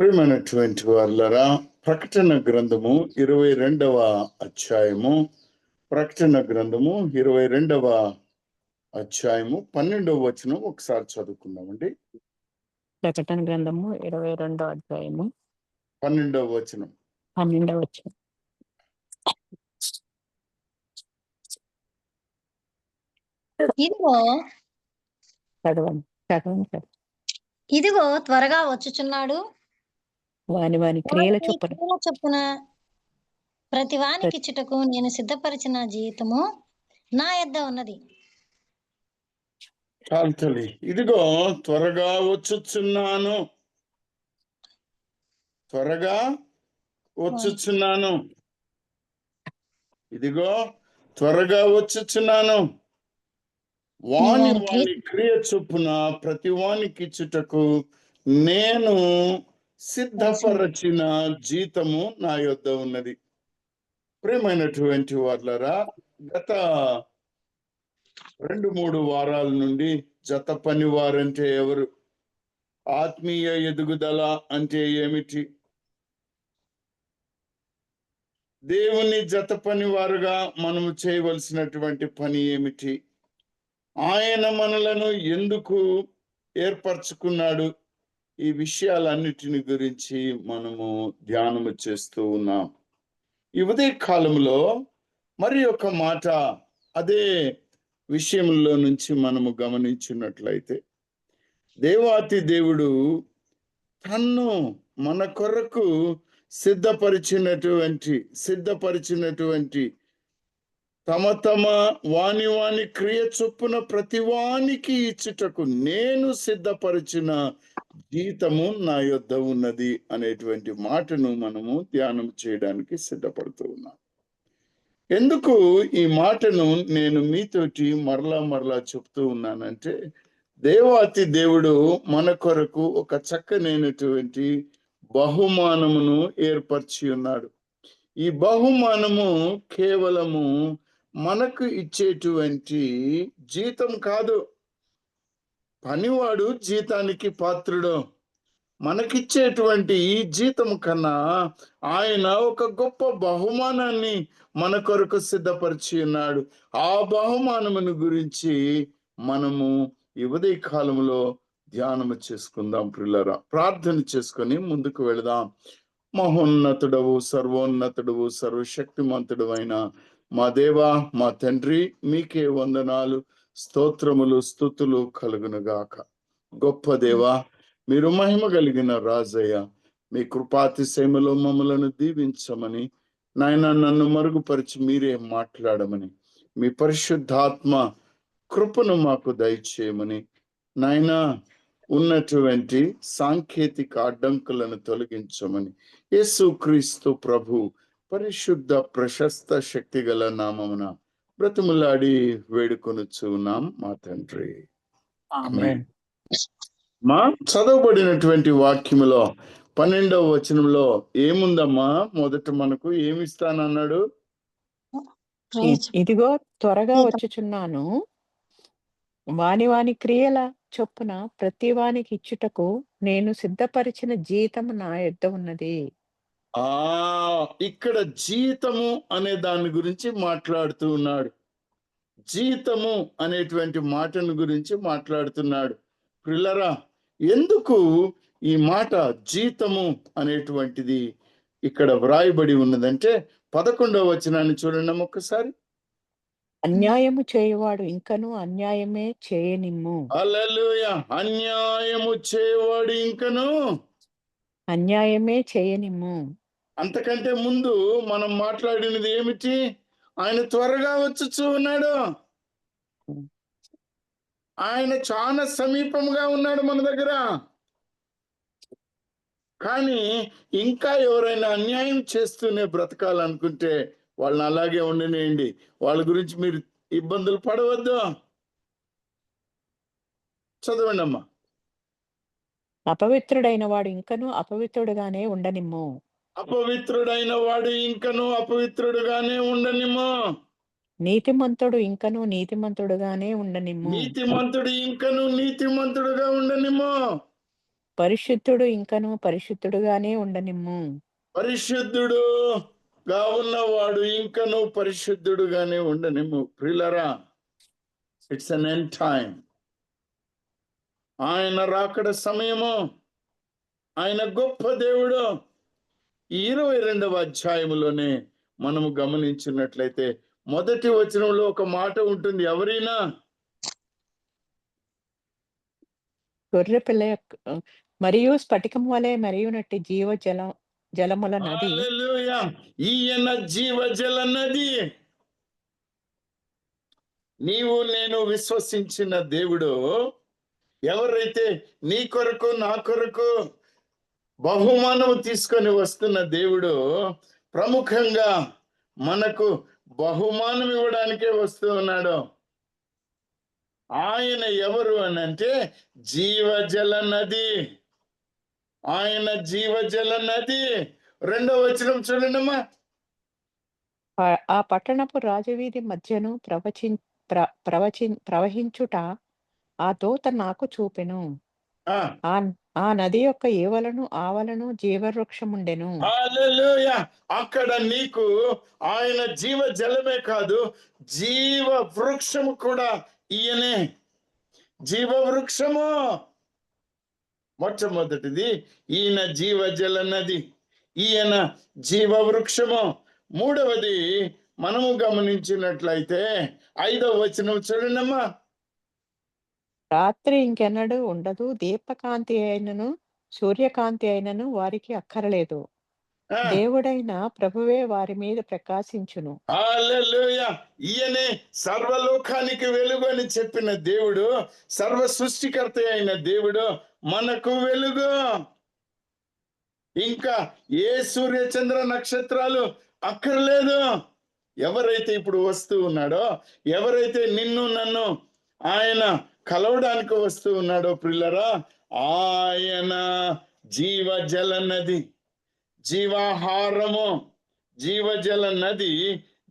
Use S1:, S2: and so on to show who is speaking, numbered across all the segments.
S1: ప్రియమైనటువంటి వారులారా, ప్రకటన గ్రంథము 22వ అధ్యాయము. ప్రకటన గ్రంథము 22వ అధ్యాయము 12వ వచనం ఒకసారి చదువుకుందామండి.
S2: ప్రకటన గ్రంథము 22వ అధ్యాయము
S1: 12వ వచనం.
S2: 12వ వచనం.
S3: ఇదిగో
S2: చదవండి చదవండి.
S3: ఇదిగో త్వరగా వచ్చుచున్నాడు.
S2: వాని క్రియల
S3: చొప్పున ప్రతి వానికి ఇచ్చుటకు నేను సిద్ధపరిచిన జీవితము నా యొద్ద ఉన్నది.
S1: చాలు తల్లి. ఇదిగో త్వరగా వచ్చుచున్నాను, త్వరగా వచ్చుచున్నాను. ఇదిగో త్వరగా వచ్చుచున్నాను. వాని క్రియ చొప్పున ప్రతి వానికి ఇచ్చుటకు నేను సిద్ధపరచిన జీతము నా యొద్ద ఉన్నది. ప్రియమైనటువంటి వారులారా, గత 2-3 వారాల నుండి జత పని వారంటే ఎవరు, ఆత్మీయ ఎదుగుదల అంటే ఏమిటి, దేవుని జత పని వారుగా మనము చేయవలసినటువంటి పని ఏమిటి, ఆయన మనలను ఎందుకు ఏర్పరచుకున్నాడు, ఈ విషయాలన్నిటిని గురించి మనము ధ్యానము చేస్తూ ఉన్నాం. ఈ ఉదయ కాలంలో మరి ఒక మాట అదే విషయంలో నుంచి మనము గమనించినట్లయితే, దేవాతి దేవుడు తన్ను మన కొరకు సిద్ధపరిచినటువంటి తమ వాని క్రియ చొప్పున ప్రతి వానికి ఇచ్చుటకు నేను సిద్ధపరిచిన జీతము నా యొద్ద ఉన్నది అనేటువంటి మాటను మనము ధ్యానం చేయడానికి సిద్ధపడుతూ ఉన్నాం. ఎందుకు ఈ మాటను నేను మీతోటి మరలా చెప్తూ ఉన్నానంటే, దేవాతి దేవుడు మన కొరకు ఒక చక్కనైనటువంటి బహుమానమును ఏర్పరిచి ఉన్నాడు. ఈ బహుమానము కేవలము మనకు ఇచ్చేటువంటి జీతం కాదు. పనివాడు జీతానికి పాత్రుడు. మనకిచ్చేటువంటి ఈ జీతం కన్నా ఆయన ఒక గొప్ప బహుమానాన్ని మన కొరకు సిద్ధపరిచి ఉన్నాడు. ఆ బహుమానమును గురించి మనము ఈ ఉదయ కాలంలో ధ్యానము చేసుకుందాం. ప్రియులారా, ప్రార్థన చేసుకొని ముందుకు వెళదాం. మహోన్నతుడవు, సర్వోన్నతుడవు, సర్వశక్తిమంతుడు అయిన మా దేవా, మా తండ్రి, మీకే వందనాలు, స్తోత్రములు, స్తుతులు కలుగునుగాక. గొప్ప దేవా, మీరు మహిమ కలిగిన రాజయ్య, మీ కృపాతిశయములో మమ్మలను దీవించమని, నాయన నన్ను మరుగుపరిచి మీరే మాట్లాడమని, మీ పరిశుద్ధాత్మ కృపను మాకు దయచేయమని, నాయన ఉన్నటువంటి సాంకేతిక అడ్డంకులను తొలగించమని, యేసుక్రీస్తు ప్రభు పరిశుద్ధ ప్రశస్త శక్తి గల నామమున బ్రతిములాడి వేడుకొనుచున్నాం మా తండ్రి. ఆమేన్. మా చదవబడినటువంటి వాక్యములో 12వ వచనంలో ఏముందమ్మా? మొదట మనకు ఏమిస్తానన్నాడు?
S2: ఇదిగో త్వరగా వచ్చుచున్నాను, వాని క్రియల చొప్పున ప్రతి వానికి ఇచ్చుటకు నేను సిద్ధపరిచిన జీతము నా యొద్ద ఉన్నది.
S1: ఇక్కడ జీతము అనే దాని గురించి మాట్లాడుతూ ఉన్నాడు. జీతము అనేటువంటి మాటను గురించి మాట్లాడుతున్నాడు. ప్రియులారా, ఎందుకు ఈ మాట జీతము అనేటువంటిది ఇక్కడ వ్రాయబడి ఉన్నదంటే, 11వ వచనాన్ని చూడండి ఒక్కసారి.
S2: అన్యాయము చేయవాడు ఇంకను అన్యాయమే చేయనిమ్ము.
S1: హల్లెలూయా. అన్యాయము చేయవాడు ఇంకను
S2: అన్యాయమే చేయనిమ్ము.
S1: అంతకంటే ముందు మనం మాట్లాడినది ఏమిటి? ఆయన త్వరగా వచ్చుచూ ఉన్నాడు. ఆయన చాలా సమీపంగా ఉన్నాడు మన దగ్గర. కానీ ఇంకా ఎవరైనా అన్యాయం చేస్తూనే బ్రతకాలనుకుంటే వాళ్ళని అలాగే ఉండనేయండి. వాళ్ళ గురించి మీరు ఇబ్బందులు పడవద్దు. చదవండి అమ్మా.
S2: అపవిత్రుడైన వాడు ఇంకను అపవిత్రుడుగానే ఉండనిమ్ము.
S1: అపవిత్రుడైన వాడు ఇంకను అపవిత్రుడుగానే ఉండనిమ్ము.
S2: నీతిమంతుడు ఇంకను నీతిమంతుడుగానే ఉండనిమ్ము.
S1: నీతిమంతుడు ఇంకను నీతిమంతుడుగా ఉండనిమ్ము.
S2: పరిశుద్ధుడు ఇంకను పరిశుద్ధుడుగానే ఉండనిమ్ము.
S1: పరిశుద్ధుడుగా ఉన్నవాడు ఇంకను పరిశుద్ధుడుగానే ఉండనిమ్ము. ప్రియులారా, ఇట్స్ అన్ ఎండ్ టైం. ఆయన రాకడ సమయము. ఆయన గొప్ప దేవుడు. ఈ 22వ అధ్యాయములోనే మనము గమనించినట్లయితే మొదటి వచనంలో ఒక మాట ఉంటుంది. ఎవరైనా
S2: గొర్రె పిల్ల యొక్క మరియు స్ఫటికం వలె మరియునట్టి జలముల నది
S1: హల్లెలూయా, ఈయన జీవజల నది. నీవు నేను విశ్వసించిన దేవుడు, ఎవరైతే నీ కొరకు నా కొరకు బహుమానం తీసుకొని వస్తున్న దేవుడు, ప్రముఖంగా మనకు బహుమానం ఇవ్వడానికే వస్తూ ఉన్నాడు. ఆయన ఎవరు అనంటే జీవజల నది. ఆయన జీవజల నది. 2వ వచనం చూడండమ్మా.
S2: ఆ పట్టణపు రాజవీధి మధ్యను ప్రవహించుట ఆ దూత నాకు చూపెను.
S1: ఆ,
S2: ఆ నది యొక్క ఏవలను ఆవలను జీవవృక్షముండెను.
S1: హల్లెలూయా. అక్కడ నీకు ఆయన జీవజలమే కాదు, జీవ వృక్షము కూడా ఈయనే. జీవ వృక్షము మొట్టమొదటిది ఈయన జీవజల నది, ఈయన జీవ వృక్షము. మూడవది మనము గమనించినట్లయితే 5వ వచనం చూడండమ్మా.
S2: రాత్రి ఇంకెన్నడూ ఉండదు, దీపకాంతి అయినను సూర్యకాంతి అయినను వారికి అక్కరలేదు.
S1: ఆ,
S2: దేవుడైన ప్రభువే వారి మీద ప్రకాశించును.
S1: హల్లెలూయా. ఈయనే సర్వలోకానికి వెలుగు అని చెప్పిన దేవుడు, సర్వ సృష్టికర్త అయిన దేవుడు మనకు వెలుగు. ఇంకా ఏ సూర్య చంద్ర నక్షత్రాలు అక్కర్లేదు. ఎవరైతే ఇప్పుడు వస్తూ ఉన్నాడో, ఎవరైతే నిన్ను నన్ను ఆయన కలవడానికి వస్తూ ఉన్నాడో ప్రియులరా, ఆయన జీవజల నది, జీవాహారము. జీవజల నది,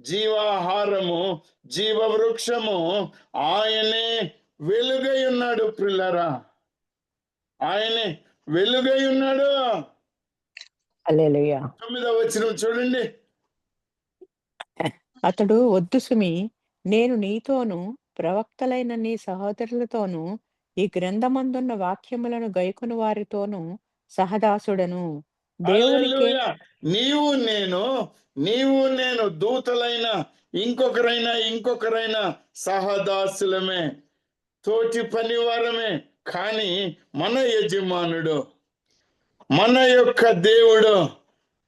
S1: జీవాహారము, జీవ వృక్షము. ఆయనే వెలుగై ఉన్నాడు ప్రియులరా, ఆయనే వెలుగై ఉన్నాడు.
S2: హల్లెలూయా.
S1: 9వ వచనం చూడండి.
S2: అతడు వద్దు సుమి, నేను నీతోను ప్రవక్తలైన నీ సహోదరులతోనూ ఈ గ్రంథమందున్న వాక్యములను గైకొను వారితోనూ సహదాసుడను. దేవునికే
S1: హల్లెలూయా. నీవు నేను దూతలైన ఇంకొకరైనా సహదాసులమే, తోటి పనివారమే. కానీ మన యజమానుడు, మన యొక్క దేవుడు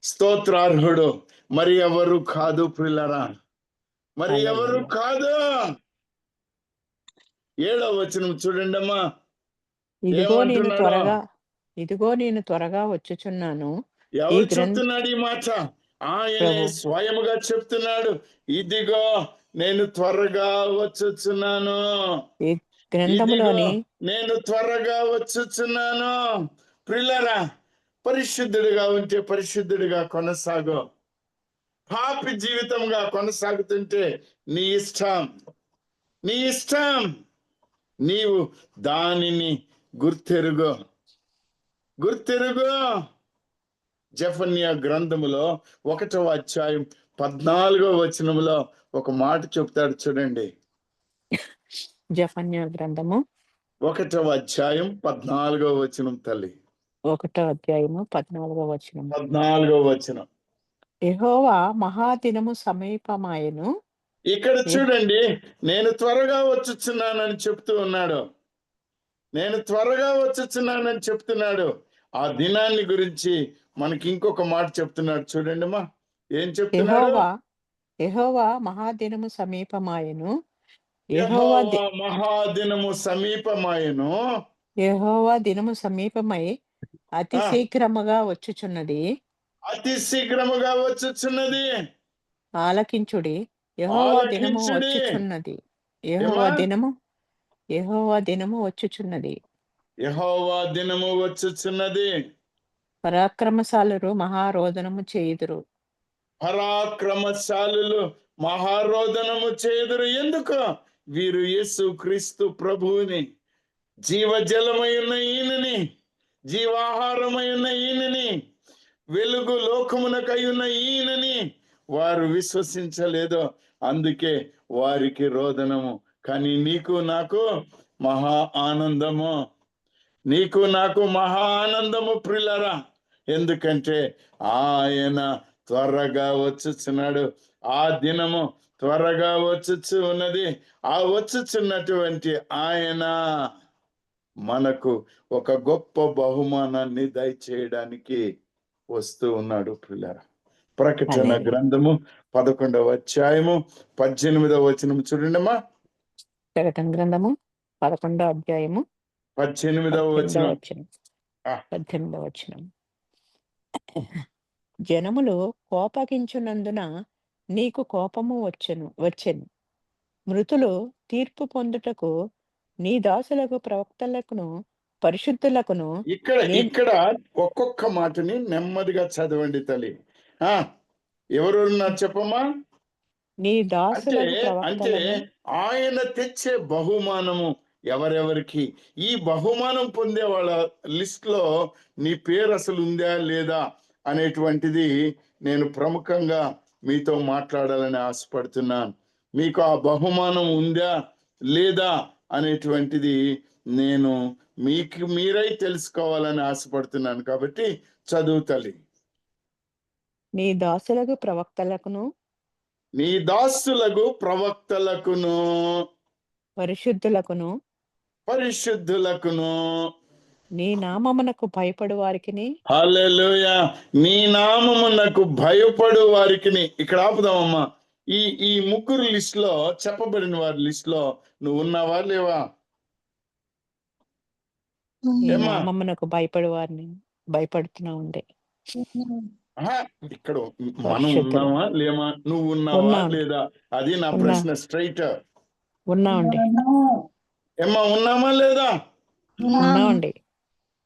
S1: స్తోత్రార్హుడు మరి ఎవరు కాదు ప్రియులరా, మరి ఎవరు
S2: హల్లెలూయా.
S1: కాదు. 7వ వచనం చూడండమ్మా.
S2: ఇదిగో నేను
S1: ఏమంటున్నాడో?
S2: నేను త్వరగా వచ్చుచున్నాను. ఈ
S1: ఎవరు
S2: గ్రంథ
S1: చెప్తున్నాడు ఈ మాట? ఆయనే
S2: ప్రభు
S1: స్వయముగా చెప్తున్నాడు. ఇదిగో నేను త్వరగా వచ్చుచున్నాను.
S2: ఈ
S1: ఇదిగో
S2: గ్రంథములోని
S1: నేను త్వరగా వచ్చుచున్నాను. ప్రియులారా, పరిశుద్ధుడిగా ఉంటే పరిశుద్ధుడిగా కొనసాగు. పాపి జీవితంగా కొనసాగుతుంటే నీ ఇష్టం, నీ ఇష్టం. నీవు దానిని గుర్తెరుగు. జెఫన్యా గ్రంథములో 1వ అధ్యాయం 14వ వచనములో ఒక మాట చెప్తాడు చూడండి.
S2: జెఫన్యా గ్రంథము
S1: 1వ అధ్యాయం 14వ వచనం తల్లి.
S2: 1వ అధ్యాయము 14వ వచనము.
S1: 14వ వచనం.
S2: యెహోవా మహాదినము సమీపమాయెను.
S1: ఇక్కడ
S2: యె-
S1: చూడండి, నేను త్వరగా వచ్చుచున్నానని చెప్తూ ఉన్నాడు. నేను త్వరగా వచ్చుచున్నానని చెప్తున్నాడు. ఆ దినాన్ని గురించి మనకి ఇంకొక మాట చెప్తున్నాడు చూడండి అమ్మా. ఏం చెప్తున్నాడు?
S2: యెహోవా మహాదినము సమీపమాయెను. యెహోవా
S1: యెహోవా మహాదినము సమీపమాయెను.
S2: యెహోవా దినము సమీపమై అతి
S1: ఆ,
S2: శీఘ్రముగా వచ్చుచున్నది.
S1: అతి శీఘ్రముగా వచ్చుచున్నది.
S2: ఆలకించుడి. యెహోవా దినము
S1: ఆలకించుడి.
S2: వచ్చుచున్నది.
S1: ఏమా?
S2: యెహోవా దినము వచ్చుచున్నది.
S1: యెహోవా దినము వచ్చుచున్నది.
S2: పరాక్రమశాలురు మహారోదనము చేయుదురు.
S1: పరాక్రమశాలులు మహారోదనము చేదురు. ఎందుకు? వీరు యేసు క్రీస్తు ప్రభువుని, జీవజలమై ఉన్న ఈయనని జీవాహారమై ఉన్న ఈయనని, వెలుగు లోకమునకై ఉన్న ఈయనని వారు విశ్వసించలేదు. అందుకే వారికి రోదనము. కానీ నీకు నాకు మహా ఆనందము, నీకు నాకు మహా ఆనందము ప్రియులారా. ఎందుకంటే ఆయన త్వరగా వచ్చుచున్నాడు. ఆ దినము త్వరగా వచ్చుచు ఉన్నది. ఆ వచ్చుచున్నటువంటి ఆయన మనకు ఒక గొప్ప బహుమానాన్ని దయచేయడానికి వస్తూ ఉన్నాడు ప్రియులారా. ప్రకటన
S2: హల్లెలూయా.
S1: గ్రంథము 11వ అధ్యాయము 18వ వచనం చూడండమ్మా.
S2: ప్రకటన గ్రంథము 11వ అధ్యాయము
S1: 18వ
S2: 18వ
S1: వచనం.
S2: వచనం.
S1: ఆ,
S2: 18వ వచనం. జనములు కోపగించునందున నీకు కోపము వచ్చెను. మృతులు తీర్పు పొందుటకు నీ దాసులకు ప్రవక్తలకును పరిశుద్ధులకును
S1: ఇక్కడ
S2: నేను
S1: ఇక్కడ ఒక్కొక్క మాటని నెమ్మదిగా చదవండి తల్లి. ఆ ఎవరున్నారు చెప్పమ్మా.
S2: నీ
S1: అంటే
S2: దాసులకు
S1: అంటే
S2: ప్రవక్తలను
S1: ఆయన తెచ్చే బహుమానము ఎవరెవరికి? ఈ బహుమానం పొందే వాళ్ళ లిస్ట్ లో నీ పేరు అసలు ఉందా లేదా అనేటువంటిది నేను ప్రముఖంగా మీతో మాట్లాడాలని ఆశపడుతున్నాను. మీకు ఆ బహుమానం ఉందా లేదా అనేటువంటిది నేను మీకు మీరై తెలుసుకోవాలని ఆశపడుతున్నాను. కాబట్టి చదువుతలి.
S2: నీ దాసులకు ప్రవక్తలకును
S1: నీ దాసులకు ప్రవక్తలకును
S2: పరిశుద్ధులకును
S1: పరిశుద్ధులకును
S2: నీ నామమునకు భయపడు వారికిని
S1: హల్లెలూయా, నీ నామమునకు భయపడు వారికిని. ఇక్కడ ఆపుదామమ్మా. ఈ ఈ ముగ్గురు లిస్ట్ లో, చెప్పబడిన వారి లిస్ట్ లో నువ్వు ఉన్నావా లేవా?
S2: నీ
S1: ఏమ్మా?
S2: నామమునకు భయపడు వారిని భయపడుతున్నా ఉండే
S1: ఆహా, ఇక్కడ మనం
S2: పరిశుద్ధులు
S1: ఉన్నావా లేమా? నువ్వు ఉన్నావా
S2: ఉన్నాండి
S1: లేదా? అది నా
S2: ఉన్నా
S1: ప్రశ్న స్ట్రైట్.
S2: ఉన్నామండి
S1: ఏమ్మా, ఉన్నామా లేదా?
S2: ఉన్నామండి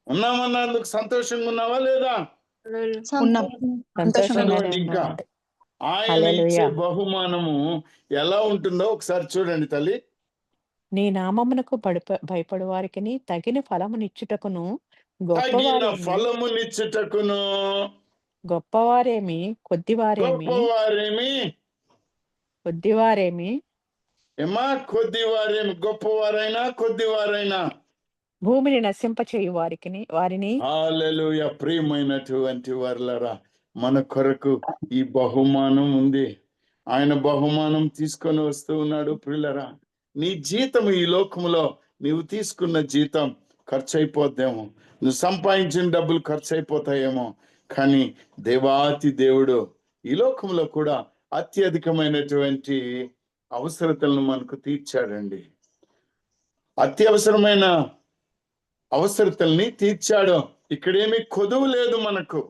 S1: ఉన్నామన్నందుకు సంతోషంగా ఉన్నావా లేదా?
S2: ఉన్నాం సంతోషంగానే
S1: చదవండి ఇంకా.
S2: ఉన్నామండి.
S1: ఆయన ఇచ్చే
S2: హల్లెలూయా.
S1: బహుమానము ఎలా ఉంటుందో ఒకసారి చూడండి తల్లి.
S2: నీ నామమునకు భయపడు వారికిని తగిన ఫలమునిచ్చుటకును
S1: తగిన
S2: గొప్పవారేమి
S1: ఫలమునిచ్చుటకును
S2: గొప్పవారేమి కొద్దివారేమి
S1: గొప్పవారేమి
S2: కొద్దివారేమి
S1: ఏమా, కొద్దివారేమి, గొప్పవారైనా కొద్దివారైనా.
S2: భూమిని నశింపచేయు వారిని
S1: హల్లెలూయా. ప్రియమైనటువంటి వారలారా, మన కొరకు ఈ బహుమానం ఉంది. ఆయన బహుమానం తీసుకొని వస్తూ ఉన్నాడు ప్రియులరా. నీ జీతం ఈ లోకములో నీవు తీసుకున్న జీతం ఖర్చు అయిపోద్దేమో, నువ్వు సంపాదించిన డబ్బులు ఖర్చు అయిపోతాయేమో, కానీ దేవాతి దేవుడు ఈ లోకంలో కూడా అత్యధికమైనటువంటి అవసరతలను మనకు తీర్చాడండి. అత్యవసరమైన అవసరతల్ని తీర్చాడు. ఇక్కడేమీ కొదువు లేదు మనకు.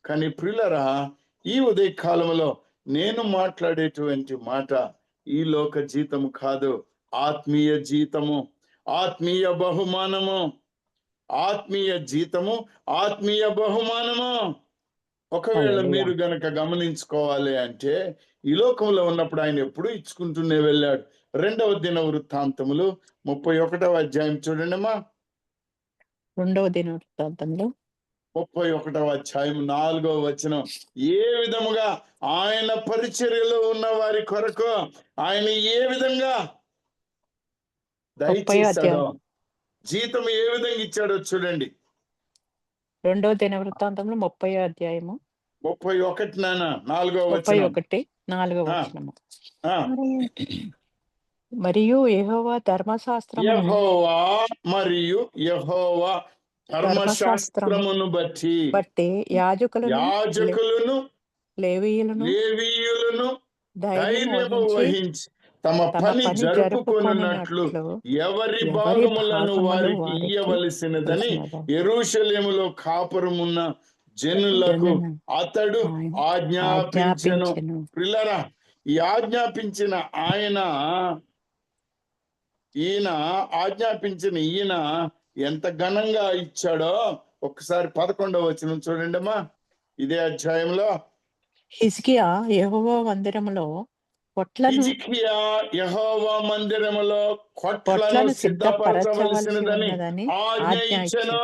S1: కానీ ప్రియులరా, ఈ ఉదయ కాలంలో నేను మాట్లాడేటువంటి మాట ఈ లోక జీతము కాదు, ఆత్మీయ జీతము, ఆత్మీయ బహుమానము, ఆత్మీయ జీతము, ఆత్మీయ బహుమానము. ఒకవేళ
S2: హల్లెలూయా.
S1: మీరు గనక గమనించుకోవాలి అంటే ఈ లోకంలో ఉన్నప్పుడు ఆయన ఎప్పుడు ఇచ్చుకుంటూనే వెళ్ళాడు. 2వ దినవృత్తాంతములు 31వ అధ్యాయం చూడండి అమ్మా.
S2: 2వ దినవృత్తాంతంలో
S1: 31వ అధ్యాయం 4వ వచనం. ఏ విధముగా ఆయన పరిచర్యలో ఉన్న వారి కొరకు ఆయన ఏ విధంగా
S2: 30వ
S1: దయచేశాడో,
S2: అధ్యాయం
S1: జీతం ఏ విధంగా ఇచ్చాడో చూడండి.
S2: 2వ దినవృత్తాంతంలో 30వ అధ్యాయము
S1: 31 నాన్న 4వ వచనం.
S2: 31 4వ
S1: ఆ,
S2: వచనము.
S1: ఆ.
S2: మరియు యెహోవా ధర్మశాస్త్రమును
S1: యెహోవా మరియు యెహోవా
S2: ధర్మశాస్త్రము
S1: ధర్మశాస్త్రమును
S2: బట్టి
S1: యాజకులను
S2: లేవీయులను
S1: లేవీయులను
S2: ధైర్యము
S1: ధైర్యము
S2: వహించి
S1: వహించి తమ
S2: తమ
S1: పని
S2: పని
S1: జరుపుకొనున్నట్లు
S2: జరుపుకొనున్నట్లు
S1: ఎవరి
S2: ఎవరి
S1: భాగములను
S2: భాగములు
S1: వారికి
S2: వారికి
S1: ఇయ్యవలసినదని
S2: ఇవ్వవలసినదని
S1: యెరూషలేములో కాపురమున్న జనులకు
S2: జనులను
S1: అతడు
S2: ఆయన
S1: ఆజ్ఞాపించెను.
S2: ఆజ్ఞాపించెను.
S1: ప్రియులారా, ఈ ఆజ్ఞాపించిన ఈయన ఆజ్ఞాపించిన ఈయన ఎంత ఘనంగా ఇచ్చాడో ఒకసారి 11వ వచనం చూడండి అమ్మా. ఇదే అధ్యాయంలో
S2: హిజ్కియా యెహోవా మందిరములో
S1: హిజ్కియా యెహోవా మందిరములో కొట్లను
S2: పొట్లను
S1: సిద్ధపరచవలసినదని
S2: సిద్ధపరచవలసినదని
S1: ఆజ్ఞ
S2: ఆజ్ఞ
S1: ఇచ్చెను.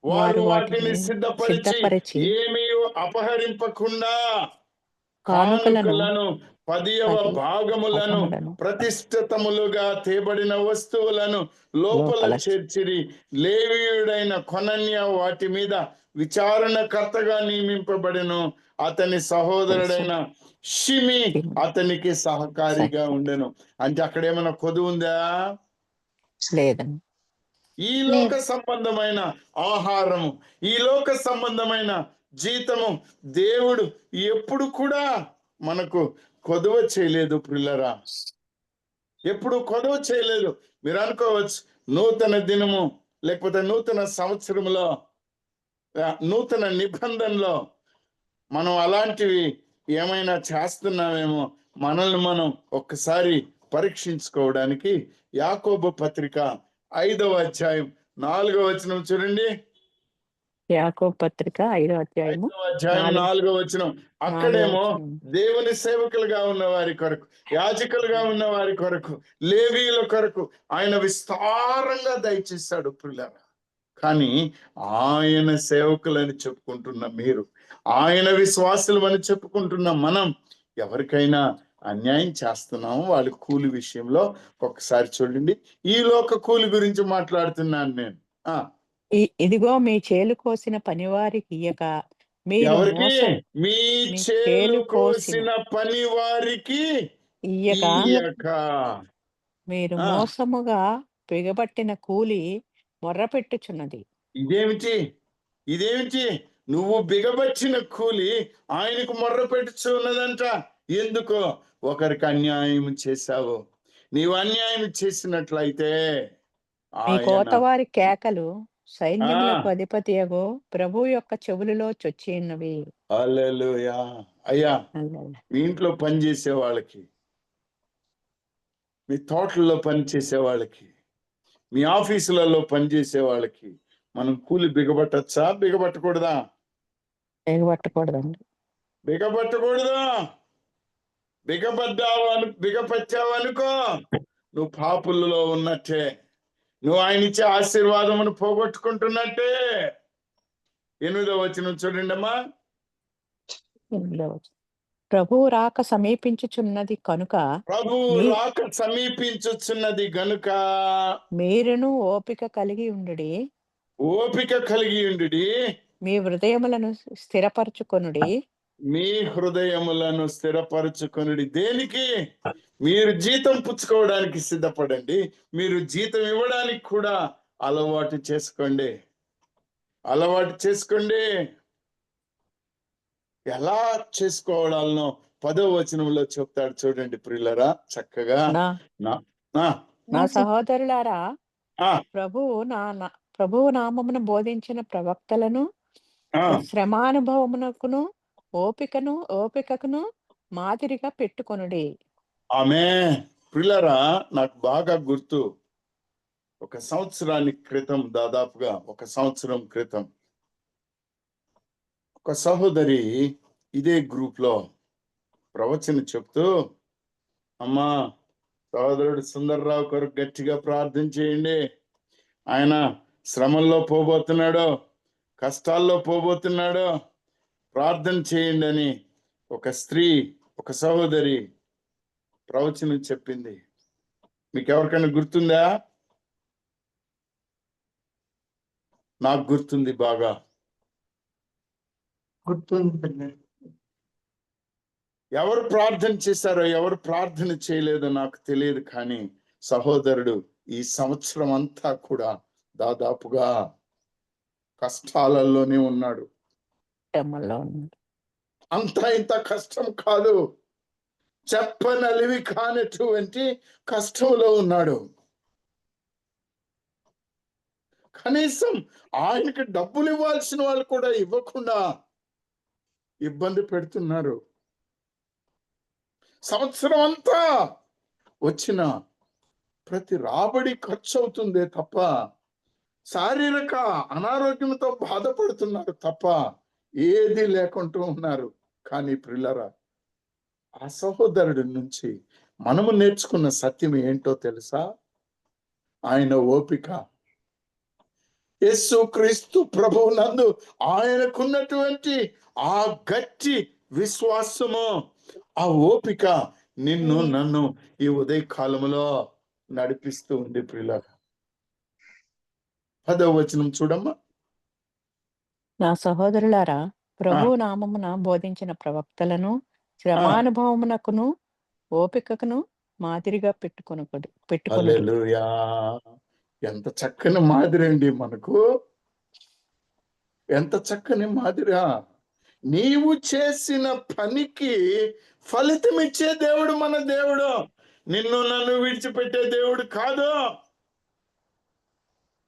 S1: వారు వాటిని సిద్ధపరిచి
S2: సిద్ధపరిచి
S1: ఏమీ అపహరింపకుండా
S2: కానుకలను
S1: కానుకలను 10వ
S2: 10
S1: భాగములను
S2: భాగములను
S1: ప్రతిష్ఠితములుగా తేబడిన వస్తువులను లోపల
S2: లోపల
S1: చేర్చిరి. లేవీయుడైన కొనన్య వాటి మీద విచారణకర్తగా నియమింపబడెను. అతని సహోదరుడైన షిమి అతనికి సహకారిగా ఉండెను. అంటే అక్కడ ఏమైనా కొదువు ఉందా?
S2: లేదండి.
S1: ఈ లోక సంబంధమైన ఆహారము, ఈ లోక సంబంధమైన జీతము దేవుడు ఎప్పుడు కూడా మనకు కొదువ చేయలేదు ప్రియులరా. ఎప్పుడు కొదువ చేయలేదు. మీరు అనుకోవచ్చు నూతన దినము లేకపోతే నూతన సంవత్సరంలో నూతన నిబంధనలో మనం అలాంటివి ఏమైనా చేస్తున్నామేమో. మనల్ని మనం ఒక్కసారి పరీక్షించుకోవడానికి యాకోబు పత్రిక 5వ అధ్యాయం 4వ వచనం చూడండి.
S2: యాకోబు పత్రిక 5వ అధ్యాయము
S1: 5వ అధ్యాయం 4వ వచనం.
S2: 4వ
S1: అక్కడేమో
S2: వచనం.
S1: దేవుని సేవకులుగా ఉన్న వారి కొరకు, యాజకులుగా ఉన్న వారి కొరకు, లేవీయుల కొరకు ఆయన విస్తారంగా దయచేశాడు పిల్లరా. కానీ ఆయన సేవకులని చెప్పుకుంటున్న మీరు, ఆయన విశ్వాసులు అని చెప్పుకుంటున్న మనం ఎవరికైనా అన్యాయం చేస్తున్నాము వాళ్ళ కూలి విషయంలో. ఒక్కసారి చూడండి, ఈ లోక కూలి గురించి మాట్లాడుతున్నాను నేను.
S2: ఇదిగో మీ చేలు కోసిన పనివారికి ఇయ్యక మీరు
S1: ఎవరికి? మీ
S2: మీ
S1: చేలు కోసిన పని వారికి
S2: ఇయ్యక మీరు మోసముగా బిగబట్టిన కూలి మొర్రపెట్టుచున్నది.
S1: ఇదేమిటి? నువ్వు బిగబట్టిన కూలి ఆయనకు మొర్ర పెట్టుచున్నదంట. ఎందుకో? ఒకరికి అన్యాయం చేశావు. నీవు అన్యాయం చేసినట్లయితే
S2: మీ కోతవారి కేకలు సైన్యములకు అధిపతియగు ప్రభు యొక్క చెవులలో చొచ్చిన్నవి.
S1: హల్లెలూయా. అయ్యా, మీ ఇంట్లో పని చేసే వాళ్ళకి, మీ తోటల్లో పని చేసే వాళ్ళకి, మీ ఆఫీసులలో పనిచేసే వాళ్ళకి మనం కూలి బిగబట్టచ్చా? బిగబట్టకూడదా?
S2: బిగబట్టకూడదండి.
S1: బిగబట్టకూడదు. బిగపట్టావు అనుకో, నువ్వు పాపుల్లో ఉన్నట్టే. నువ్వు ఆయన ఇచ్చే ఆశీర్వాదమును పోగొట్టుకుంటున్నట్టే. 8వ వచనం చూడండి అమ్మా.
S2: ప్రభువు రాక సమీపించుచున్నది కనుక మీరును ఓపిక కలిగి ఉండుడి. మీ హృదయములను స్థిరపరచుకొనుడి.
S1: మీ హృదయములను స్థిరపరచుకొనుడి. దేనికి? మీరు జీతం పుచ్చుకోవడానికి సిద్ధపడండి. మీరు జీతం ఇవ్వడానికి కూడా అలవాటు చేసుకోండి. ఎలా చేసుకోవాలనో 10వ వచనంలో చెప్తాడు చూడండి ప్రియులరా. చక్కగా
S2: నా సహోదరులారా, ప్రభువు నామమును బోధించిన ప్రవక్తలను శ్రమానుభవమునకును ఓపికకును మాదిరిగా పెట్టుకొనుడి.
S1: ఆమేన్. ప్రియులరా, నాకు బాగా గుర్తు, ఒక సంవత్సరానికి క్రితం, దాదాపుగా 1 సంవత్సరం క్రితం ఒక సహోదరి ఇదే గ్రూప్ లో ప్రవచనం చెప్తూ, అమ్మా సహోదరుడు సుందర్రావు కొరకు గట్టిగా ప్రార్థన చేయండి, ఆయన శ్రమల్లో పోబోతున్నాడు, కష్టాల్లో పోబోతున్నాడు, ప్రార్థన చేయండి అని ఒక సహోదరి ప్రవచనం చెప్పింది. మీకు ఎవరికైనా గుర్తుందా? నాకు గుర్తుంది, బాగా గుర్తుంది. ఎవరు ప్రార్థన చేశారో ఎవరు ప్రార్థన చేయలేదో నాకు తెలియదు, కానీ సహోదరుడు ఈ సంవత్సరం అంతా కూడా దాదాపుగా కష్టాలలోనే ఉన్నాడు. అంతా ఇంత కష్టం కాదు, చెప్పనలివి కానటువంటి కష్టంలో ఉన్నాడు. కనీసం ఆయనకి డబ్బులు ఇవ్వాల్సిన వాళ్ళు కూడా ఇవ్వకుండా ఇబ్బంది పెడుతున్నారు. సంవత్సరం అంతా వచ్చిన ప్రతి రాబడి ఖర్చు అవుతుందే తప్ప, శారీరక అనారోగ్యంతో బాధపడుతున్నారు తప్ప ఏది లేకుంటూ ఉన్నారు. కానీ ప్రియులారా, ఆ సహోదరుడి నుంచి మనము నేర్చుకున్న సత్యం ఏంటో తెలుసా? ఆయన ఓపిక. యేసుక్రీస్తు ప్రభువునందు ఆయనకున్నటువంటి ఆ గట్టి విశ్వాసము, ఆ ఓపిక నిన్ను నన్ను ఈ ఉదయ కాలములో నడిపిస్తూ ఉంది ప్రియులారా. 10వ వచనం చూడమ్మా.
S2: నా సహోదరులారా, ప్రభువు నామమున బోధించిన ప్రవక్తలను శ్రమానుభవమునకును ఓపికకును మాదిరిగా పెట్టుకొనుడి.
S1: హల్లెలూయా. ఎంత చక్కని మాదిరి అండి మనకు, ఎంత చక్కని మాదిరా. నీవు చేసిన పనికి ఫలితం ఇచ్చే దేవుడు మన దేవుడు. నిన్ను నన్ను విడిచిపెట్టే దేవుడు కాదు.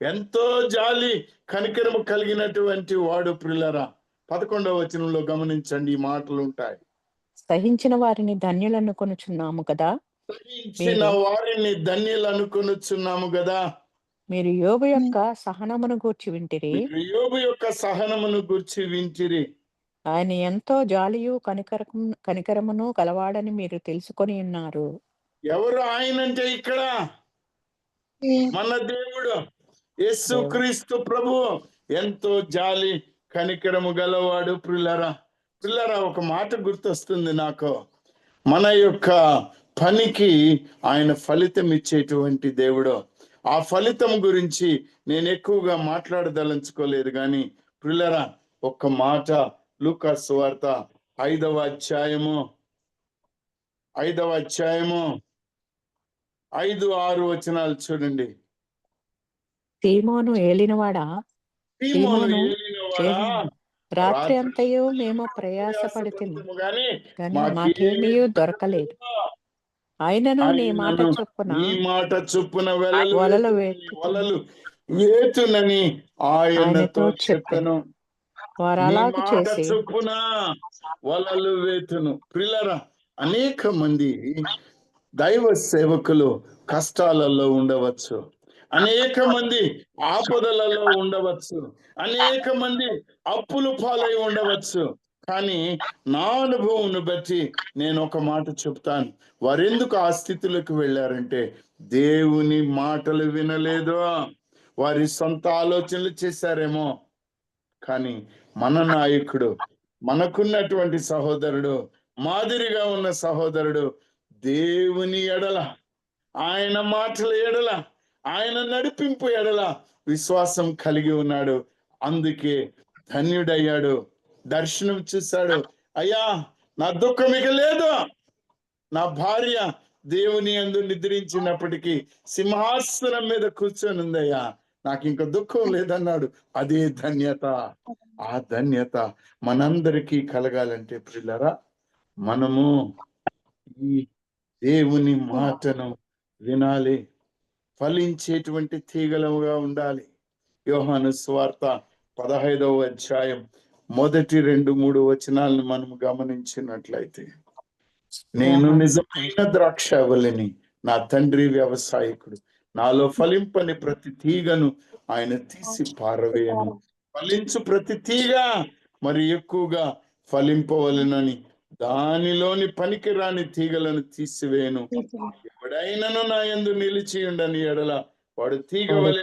S1: ఎంతో జాలి కనికరము కలిగినటువంటి వాడు ప్రియులారా. 11వ వచనంలో గమనించండి, ఈ మాటలు ఉంటాయి.
S2: సహించిన వారిని ధన్యులను కొనుచున్నాము కదా.
S1: సహించిన వారిని ధన్యులు అనుకొనుచున్నాము కదా.
S2: మీరు యోబు యొక్క సహనమును గూర్చి వింటిరి.
S1: మీరు యోబు యొక్క సహనమును గూర్చి వింటిరి.
S2: ఆయన ఎంతో జాలియు కనికరమును కలవాడని మీరు తెలుసుకొని ఉన్నారు.
S1: ఎవరు ఆయన అంటే ఇక్కడ మన దేవుడు యేసుక్రీస్తు ప్రభు ఎంతో జాలి కనికరము గలవాడు. ప్రియులారా, ఒక మాట గుర్తొస్తుంది నాకు. మన యొక్క పనికి ఆయన ఫలితం ఇచ్చేటువంటి దేవుడు. ఆ ఫలితం గురించి నేను ఎక్కువగా మాట్లాడదలంచుకోలేదు, కానీ ప్రియులారా, ఒక్క మాట లూకా సువార్త 5వ అధ్యాయము 5-6 వచనాలు చూడండి.
S2: సీమోను ఏలినవాడా,
S1: సీమోను
S2: రాత్రి అంతయు మేము ప్రయాసపడుతుంది కానీ మాకేమీ దొరకలేదు. ఆయనను నీ మాట చొప్పున వలలు
S1: వేతునని ఆయనతో చెప్పెను.
S2: వారు అలాగ చేసి
S1: చొప్పున వలలు వేతును. ప్రియులారా, అనేక మంది దైవ సేవకులు కష్టాలలో ఉండవచ్చు, అనేక మంది ఆపదలలో ఉండవచ్చు, అనేక మంది అప్పులు పాలై ఉండవచ్చు. కానీ నా అనుభవం బట్టి నేను ఒక మాట చెప్తాను. వారెందుకు ఆ స్థితిలోకి వెళ్ళారంటే దేవుని మాటలు వినలేదు, వారి సొంత ఆలోచనలు చేశారేమో. కానీ మన నాయకుడు, మనకున్నటువంటి సహోదరుడు, మాదిరిగా ఉన్న సహోదరుడు దేవుని ఎడల, ఆయన మాటల ఎడల, ఆయన నడిపింపు ఎడల విశ్వాసం కలిగి ఉన్నాడు. అందుకే ధన్యుడయ్యాడు. దర్శనం చూశాడు. అయ్యా, నా దుఃఖం ఇక లేదు. నా భార్య దేవుని యందు నిద్రించినప్పటికీ సింహాసనం మీద కూర్చొని ఉందయ్యా, నాకు ఇంక దుఃఖం లేదన్నాడు. అదే ధన్యత. ఆ ధన్యత మనందరికీ కలగాలంటే ప్రియులారా, మనము ఈ దేవుని మాటను వినాలి, ఫలించేటువంటి తీగలముగా ఉండాలి. యోహాను సువార్త 15వ అధ్యాయం 1-3 వచనాలను మనం గమనించినట్లయితే, నేను నిజమైన ద్రాక్షావల్లిని, నా తండ్రి వ్యవసాయకుడు. నాలో ఫలింపని ప్రతి తీగను ఆయన తీసి పారవేయను. ఫలించు ప్రతి తీగ మరి ఎక్కువగా ఫలింపవలెనని దానిలోని పనికిరాని తీగలను తీసివేయను. ఎవడైనను నా యందు నిలిచి ఉండని ఎడల వాడు తీగ వలె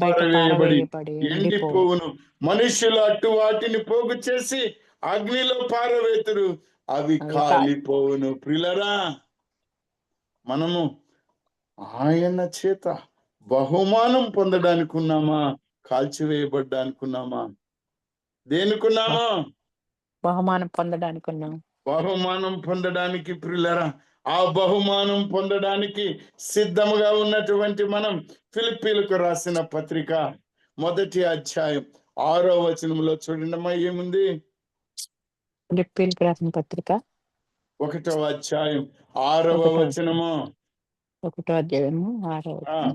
S1: పారవేయబడి ఎండిపోవును. మనుషులు అటు వాటిని పోగు చేసి అగ్నిలో పారవేతురు, అవి కాలిపోవును. ప్రియులారా, మనము ఆయన చేత బహుమానం పొందడానికి ఉన్నామా, కాల్చివేయబడ్డానికి ఉన్నామా? దేనికున్నామా?
S2: బహుమానం పొందడానికి ఉన్నాం.
S1: బహుమానం పొందడానికి ప్రియులారా, ఆ బహుమానం పొందడానికి సిద్ధముగా ఉన్నటువంటి మనం ఫిలిప్పీలకు రాసిన పత్రిక 1వ అధ్యాయం 6వ వచనంలో చూడండమ్మా, ఏముంది?
S2: ఫిలిప్పీలకు రాసిన పత్రిక
S1: 1వ అధ్యాయం 6వ వచనము.
S2: 1వ అధ్యాయము 6వ వచనం.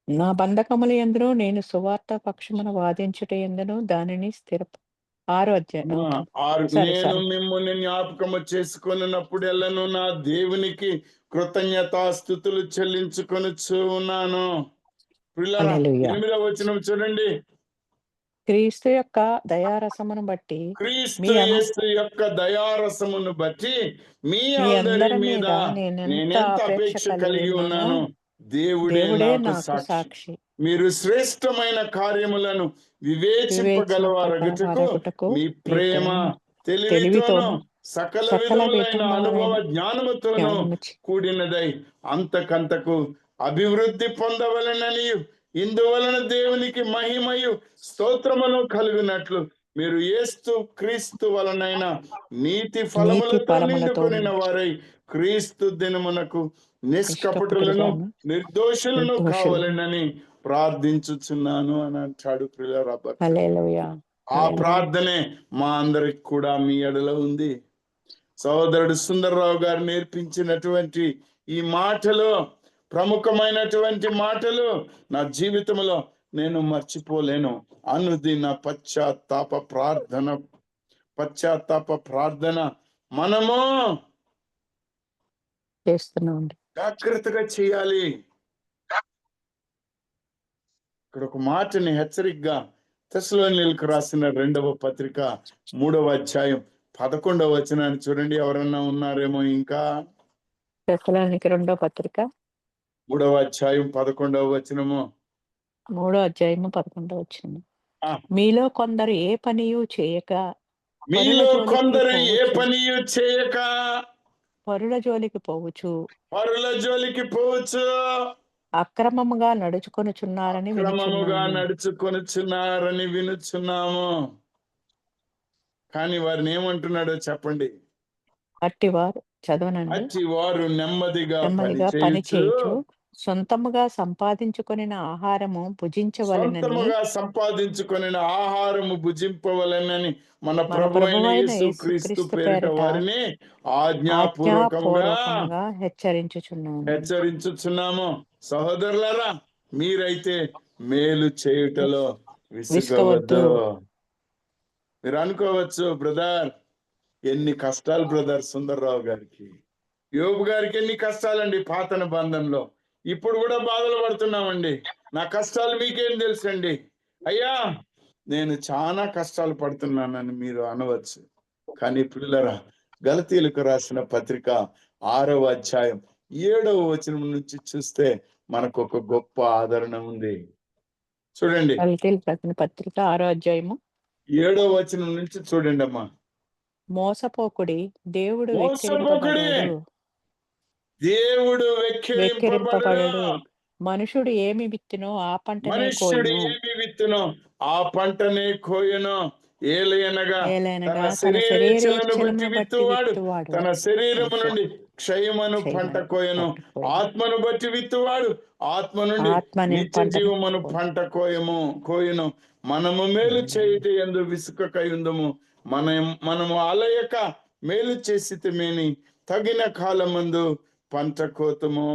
S2: నా బంధకముల యందును నేను సువార్త పక్షమున వాదించుట యందును దానిని 6వ అధ్యాయం.
S1: నేను మిమ్మల్ని జ్ఞాపకము చేసుకొనినప్పుడెల్లను నా దేవునికి కృతజ్ఞతాస్తుతులు చెల్లించుకొనుచు ఉన్నాను. 8వ వచనం చూడండి.
S2: క్రీస్తు యొక్క దయారసమును బట్టి,
S1: క్రీస్తు యేసు యొక్క దయారసమును బట్టి మీ అందరి మీద నేనెంత అపేక్ష కలిగి ఉన్నాను. దేవుడే
S2: దేవుడే
S1: నాకు
S2: నాకు
S1: సాక్షి.
S2: సాక్షి.
S1: మీరు శ్రేష్టమైన కార్యములను వివేచింపగలవారగుటకు
S2: వివేచింపగలవారగుటకు
S1: మీ
S2: మీ
S1: ప్రేమ తెలివితోను
S2: తెలివితోను
S1: సకల
S2: సకల
S1: విధములైన అనుభవ
S2: విధములైన
S1: జ్ఞానముతోను
S2: జ్ఞానముచే
S1: కూడినదై అంతకంతకు అభివృద్ధి పొందవలెనని ఇందువలన దేవునికి మహిమయు స్తోత్రమును కలుగునట్లు మీరు యేసు క్రీస్తు వలనైన నీతి ఫలములతో
S2: ఫలములతో
S1: నిండుకొనిన వారై క్రీస్తు దినమునకు నిష్కపటులను
S2: నిష్కపటులను
S1: నిర్దోషులను
S2: నిర్దోషులను
S1: కావాలనని ప్రార్థించుచున్నాను అని అంటాడు ప్రియులారా భక్తుడు.
S2: హల్లెలూయా.
S1: ఆ ప్రార్థనే మా అందరికి కూడా మీ ఎడలో ఉంది. సహోదరుడు సుందర్రావు గారు నేర్పించినటువంటి ఈ మాటలు, ప్రముఖమైనటువంటి మాటలు నా జీవితంలో నేను మర్చిపోలేను. అనుదిన పశ్చాత్తాప ప్రార్థన మనము
S2: చేస్తున్నాం.
S1: జాగ్రత్తగా చేయాలి. ఇక్కడ ఒక మాటని హెచ్చరికగా తెస్సలోనికీయులకు రాసిన 2వ పత్రిక 3వ అధ్యాయం 11వ వచనాన్ని చూడండి. ఎవరన్నా ఉన్నారేమో ఇంకా.
S2: తెస్సలోనికీయులకు 2వ పత్రిక
S1: 3వ అధ్యాయం 11వ వచనము.
S2: 3వ అధ్యాయము 11వ వచనం.
S1: ఆ.
S2: మీలో కొందరు ఏ పనియు చేయక
S1: మీలో కొందరు ఏ పనియు చేయక
S2: పరుల జోలికి పోవచ్చు అక్రమముగా నడుచుకొనుచున్నారని
S1: వినుచున్నాము. కానీ వారిని ఏమంటున్నాడో చెప్పండి.
S2: అట్టివారు చదవనండి.
S1: అట్టివారు నెమ్మదిగా
S2: పని చేయుచు సొంతముగా సంపాదించుకొనిన ఆహారము భుజించవలెనని మన ప్రభువైన యేసుక్రీస్తు పేరిట వారిని ఆజ్ఞాపూర్వకంగా హెచ్చరించుచున్నాము. సహోదరులారా, మీరైతే మేలు చేయుటలో విసుగవద్దు. మీరు అనుకోవచ్చు, బ్రదర్ ఎన్ని కష్టాలు బ్రదర్ సుందర్రావు గారికి, యోబు గారికి ఎన్ని కష్టాలండి పాత నిబంధనలో. ఇప్పుడు కూడా బాధలు పడుతున్నామండి. నా కష్టాలు మీకేం తెలుసండి? అయ్యా, నేను చాలా కష్టాలు పడుతున్నానని మీరు అనవచ్చు. కానీ పిల్లరా, గలతీయులకు రాసిన పత్రిక 6వ అధ్యాయం 7వ వచనం నుంచి చూస్తే మనకు ఒక గొప్ప ఆదరణ ఉంది. చూడండి, గలతీయులకు రాసిన పత్రిక 6వ అధ్యాయము
S1: 7వ వచనం నుంచి చూడండి అమ్మా.
S2: మోసపోకుడి, దేవుడు వెక్కిరింపబడడు. మనుషుడు ఏమి విత్తునో ఆ పంటనే కోయును. ఏలయనగా తన శరీరమును బట్టి విత్తువాడు తన శరీరము నుండి క్షయమును పంట కోయను. ఆత్మను బట్టి విత్తువాడు ఆత్మ నుండి నిత్య జీవమును పంట కోయును. మనము మేలు చేయుట యందు విసుకకయుందుము. మనము అలయక మేలు చేసితిమేని తగిన కాలమందు పంట కోతము.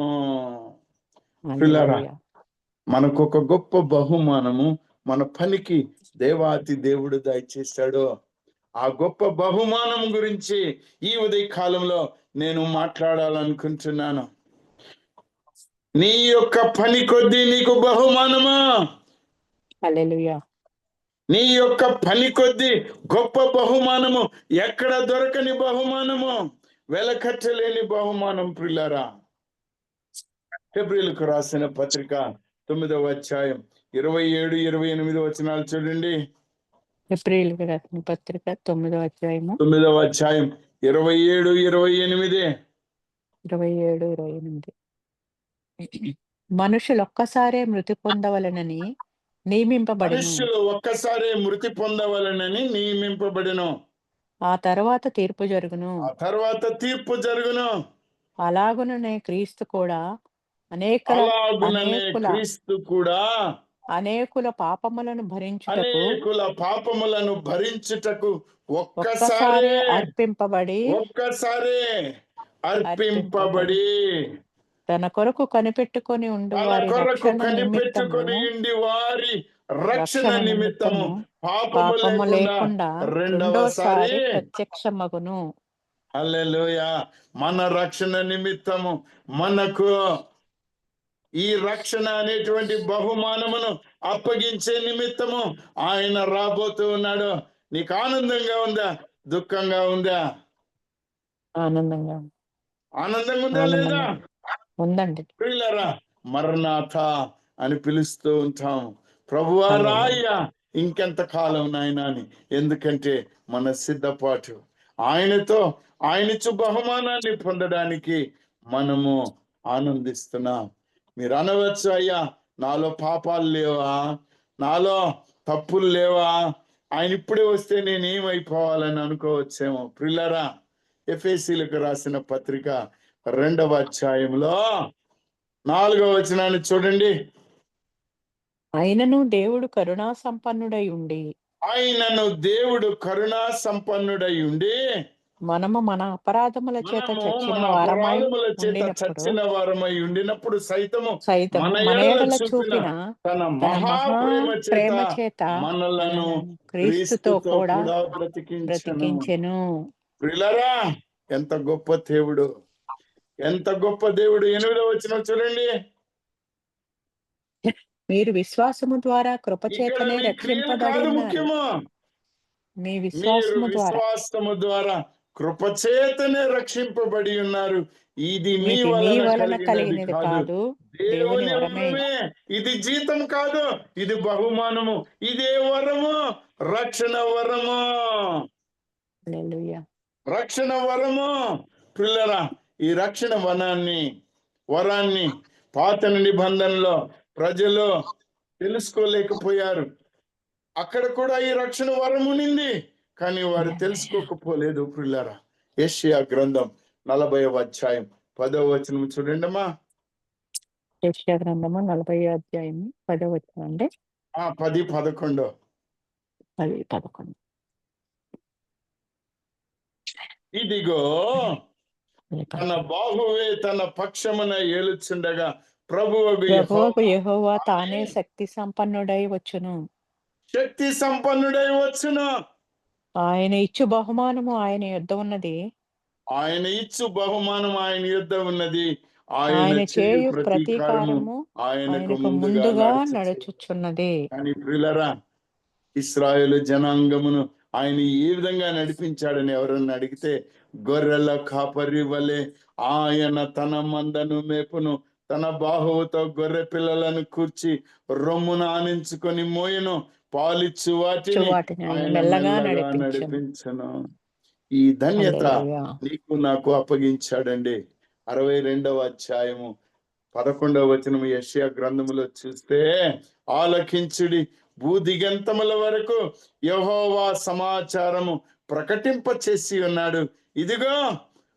S2: పిల్లరా, మనకు ఒక గొప్ప బహుమానము మన పనికి దేవాతి దేవుడు దయచేశాడు. ఆ గొప్ప బహుమానం గురించి ఈ ఉదయ కాలంలో నేను మాట్లాడాలనుకుంటున్నాను. నీ యొక్క పని కొద్దీ నీకు బహుమానమా? హల్లెలూయా.
S1: నీ యొక్క పని కొద్దీ గొప్ప బహుమానము, ఎక్కడ దొరకని బహుమానము, వెలకట్టలేని బహుమానం. ప్రియులారా, హెబ్రీయులకు రాసిన పత్రిక 9వ అధ్యాయం 27-28 వచనాలు చూడండి.
S2: హెబ్రీయులకు రాసిన పత్రిక 9వ అధ్యాయం 27-28. మనుషులు ఒక్కసారే మృతి పొందవలెనని నియమింపబడెను. ఆ తర్వాత తీర్పు జరుగును. అలాగుననే క్రీస్తు కూడా అనేకుల పాపములను భరించుటకు ఒక్కసారి అర్పింపబడి తన కొరకు కనిపెట్టుకొని ఉండి వారి రక్షణ నిమిత్తము పాపము లేకుండా రెండోసారి ప్రత్యక్షమగును.
S1: హల్లెలూయా. మన రక్షణ నిమిత్తము, మనకు ఈ రక్షణ అనేటువంటి బహుమానమును అప్పగించే నిమిత్తము ఆయన రాబోతూ ఉన్నాడు. నీకు ఆనందంగా ఉందా? దుఃఖంగా ఉందా?
S2: ఆనందంగా
S1: ఉందా లేదా?
S2: ఉందండి.
S1: ప్రియులారా, మరణాథ అని పిలుస్తూ ఉంటాం. ప్రభువా రాయ్యా, ఇంకెంత కాలం నాయనా అని. ఎందుకంటే మన సిద్ధపాటు ఆయనతో, ఆయనిచ్చు బహుమానాన్ని పొందడానికి మనము ఆనందిస్తున్నాం. మీరు అనవచ్చు, అయ్యా నాలో పాపాలు లేవా, నాలో తప్పులు లేవా, ఆయన ఇప్పుడే వస్తే నేనేమైపోవాలని అనుకోవచ్చేమో. ప్రిల్లరా, ఎఫెసీలకు రాసిన పత్రిక 2వ అధ్యాయంలో 4వ వచనాన్ని చూడండి.
S4: ఆయనను దేవుడు కరుణా సంపన్నుడై ఉండి
S1: ఆయనను దేవుడు కరుణా సంపన్నుడై ఉండి
S4: మనము మన అపరాధముల చేత
S1: మనము
S4: చచ్చిన
S1: మన
S4: వారమై
S1: అపరాధముల చేత
S4: ఉండినప్పుడు
S1: చచ్చిన వారమై ఉండినప్పుడు సైతము
S4: సైతము
S1: మన
S4: మన
S1: ఎడల
S4: ఎడల
S1: చూపిన
S4: చూపిన
S1: తన
S4: తన
S1: మహాప్రేమ
S4: ప్రేమ
S1: చేత
S4: చేత
S1: మనలను
S4: క్రీస్తుతో కూడా
S1: బ్రతికించెను.
S4: బ్రతికించెను.
S1: ప్రియులారా, ఎంత గొప్ప దేవుడు, ఎంత గొప్ప దేవుడు. 8వ వచనం చూడండి.
S4: మీరు విశ్వాసము ద్వారా
S1: ఇక్కడ
S4: కృపచేతనే
S1: మీ క్రియలు
S4: రక్షింపబడి
S1: కాదు
S4: ఉన్నారు.
S1: ముఖ్యము,
S4: మీ
S1: మీరు
S4: విశ్వాసము ద్వారా
S1: విశ్వాసము ద్వారా కృపచేతనే రక్షింపబడి ఉన్నారు. ఇది మీ
S4: ఇది మీ
S1: వలన
S4: వలన
S1: కలిగినది
S4: కలిగినది
S1: కాదు,
S4: కాదు, దేవుని
S1: దేవుని
S4: వరమే.
S1: వరమే. ఇది జీతం కాదు, ఇది బహుమానము. ఇదే వరము, రక్షణ వరము,
S4: హల్లెలూయా.
S1: రక్షణ వరము. పిల్లరా, ఈ రక్షణ వరాన్ని పాత నిబంధనలో ప్రజలు తెలుసుకోలేకపోయారు. అక్కడ కూడా ఈ రక్షణ వరం ఉన్నింది, కానీ వారు తెలుసుకోకపోలేదు. పిల్లరా, యెషయా గ్రంథం 40వ అధ్యాయం 10వ వచనం చూడండి అమ్మా.
S4: యెషయా గ్రంథము 40వ అధ్యాయం 10వ వచనం అండి.
S1: 10, 11.
S4: 10, 11.
S1: ఇదిగో తన బాహువే తన పక్షమున ఏలుచుండగా ప్రభువగు
S4: ప్రభువకు యెహోవా తానే శక్తి సంపన్నుడై వచ్చును.
S1: శక్తి సంపన్నుడై వచ్చును.
S4: ఆయన ఇచ్చు బహుమానము ఆయన యొద్ద ఉన్నది.
S1: ఆయన ఇచ్చు బహుమానం ఆయన యుద్ధ ఉన్నది.
S4: ఆయన చేయు
S1: ప్రతీకారము
S4: ప్రతీకారము
S1: ఆయనకు
S4: ఆయనకు
S1: ముందుగా
S4: ముందుగా
S1: నడుచుచు.
S4: నడుచుచున్నది.
S1: కానీ ప్రియులారా, ఇశ్రాయేలు జనాంగమును ఆయన ఏ విధంగా నడిపించాడని ఎవరన్నా అడిగితే, గొర్రెల కాపరి వలె ఆయన తన మందను మేపును, తన బాహువుతో గొర్రె పిల్లలను కూర్చి రొమ్మున ఆనించుకొని మోయను, పాలిచ్చు వాటిని ఆయన
S4: మెల్లగా
S1: మెల్లగా నడిపించను. ఈ ధన్యత నీకు నాకు అప్పగించాడండి. 62వ అధ్యాయము 11వ వచనం యెషయా గ్రంథములో చూస్తే, ఆలకించుడి, భూదిగంతముల వరకు యెహోవా సమాచారము ప్రకటింప చేసి ఉన్నాడు. ఇదిగో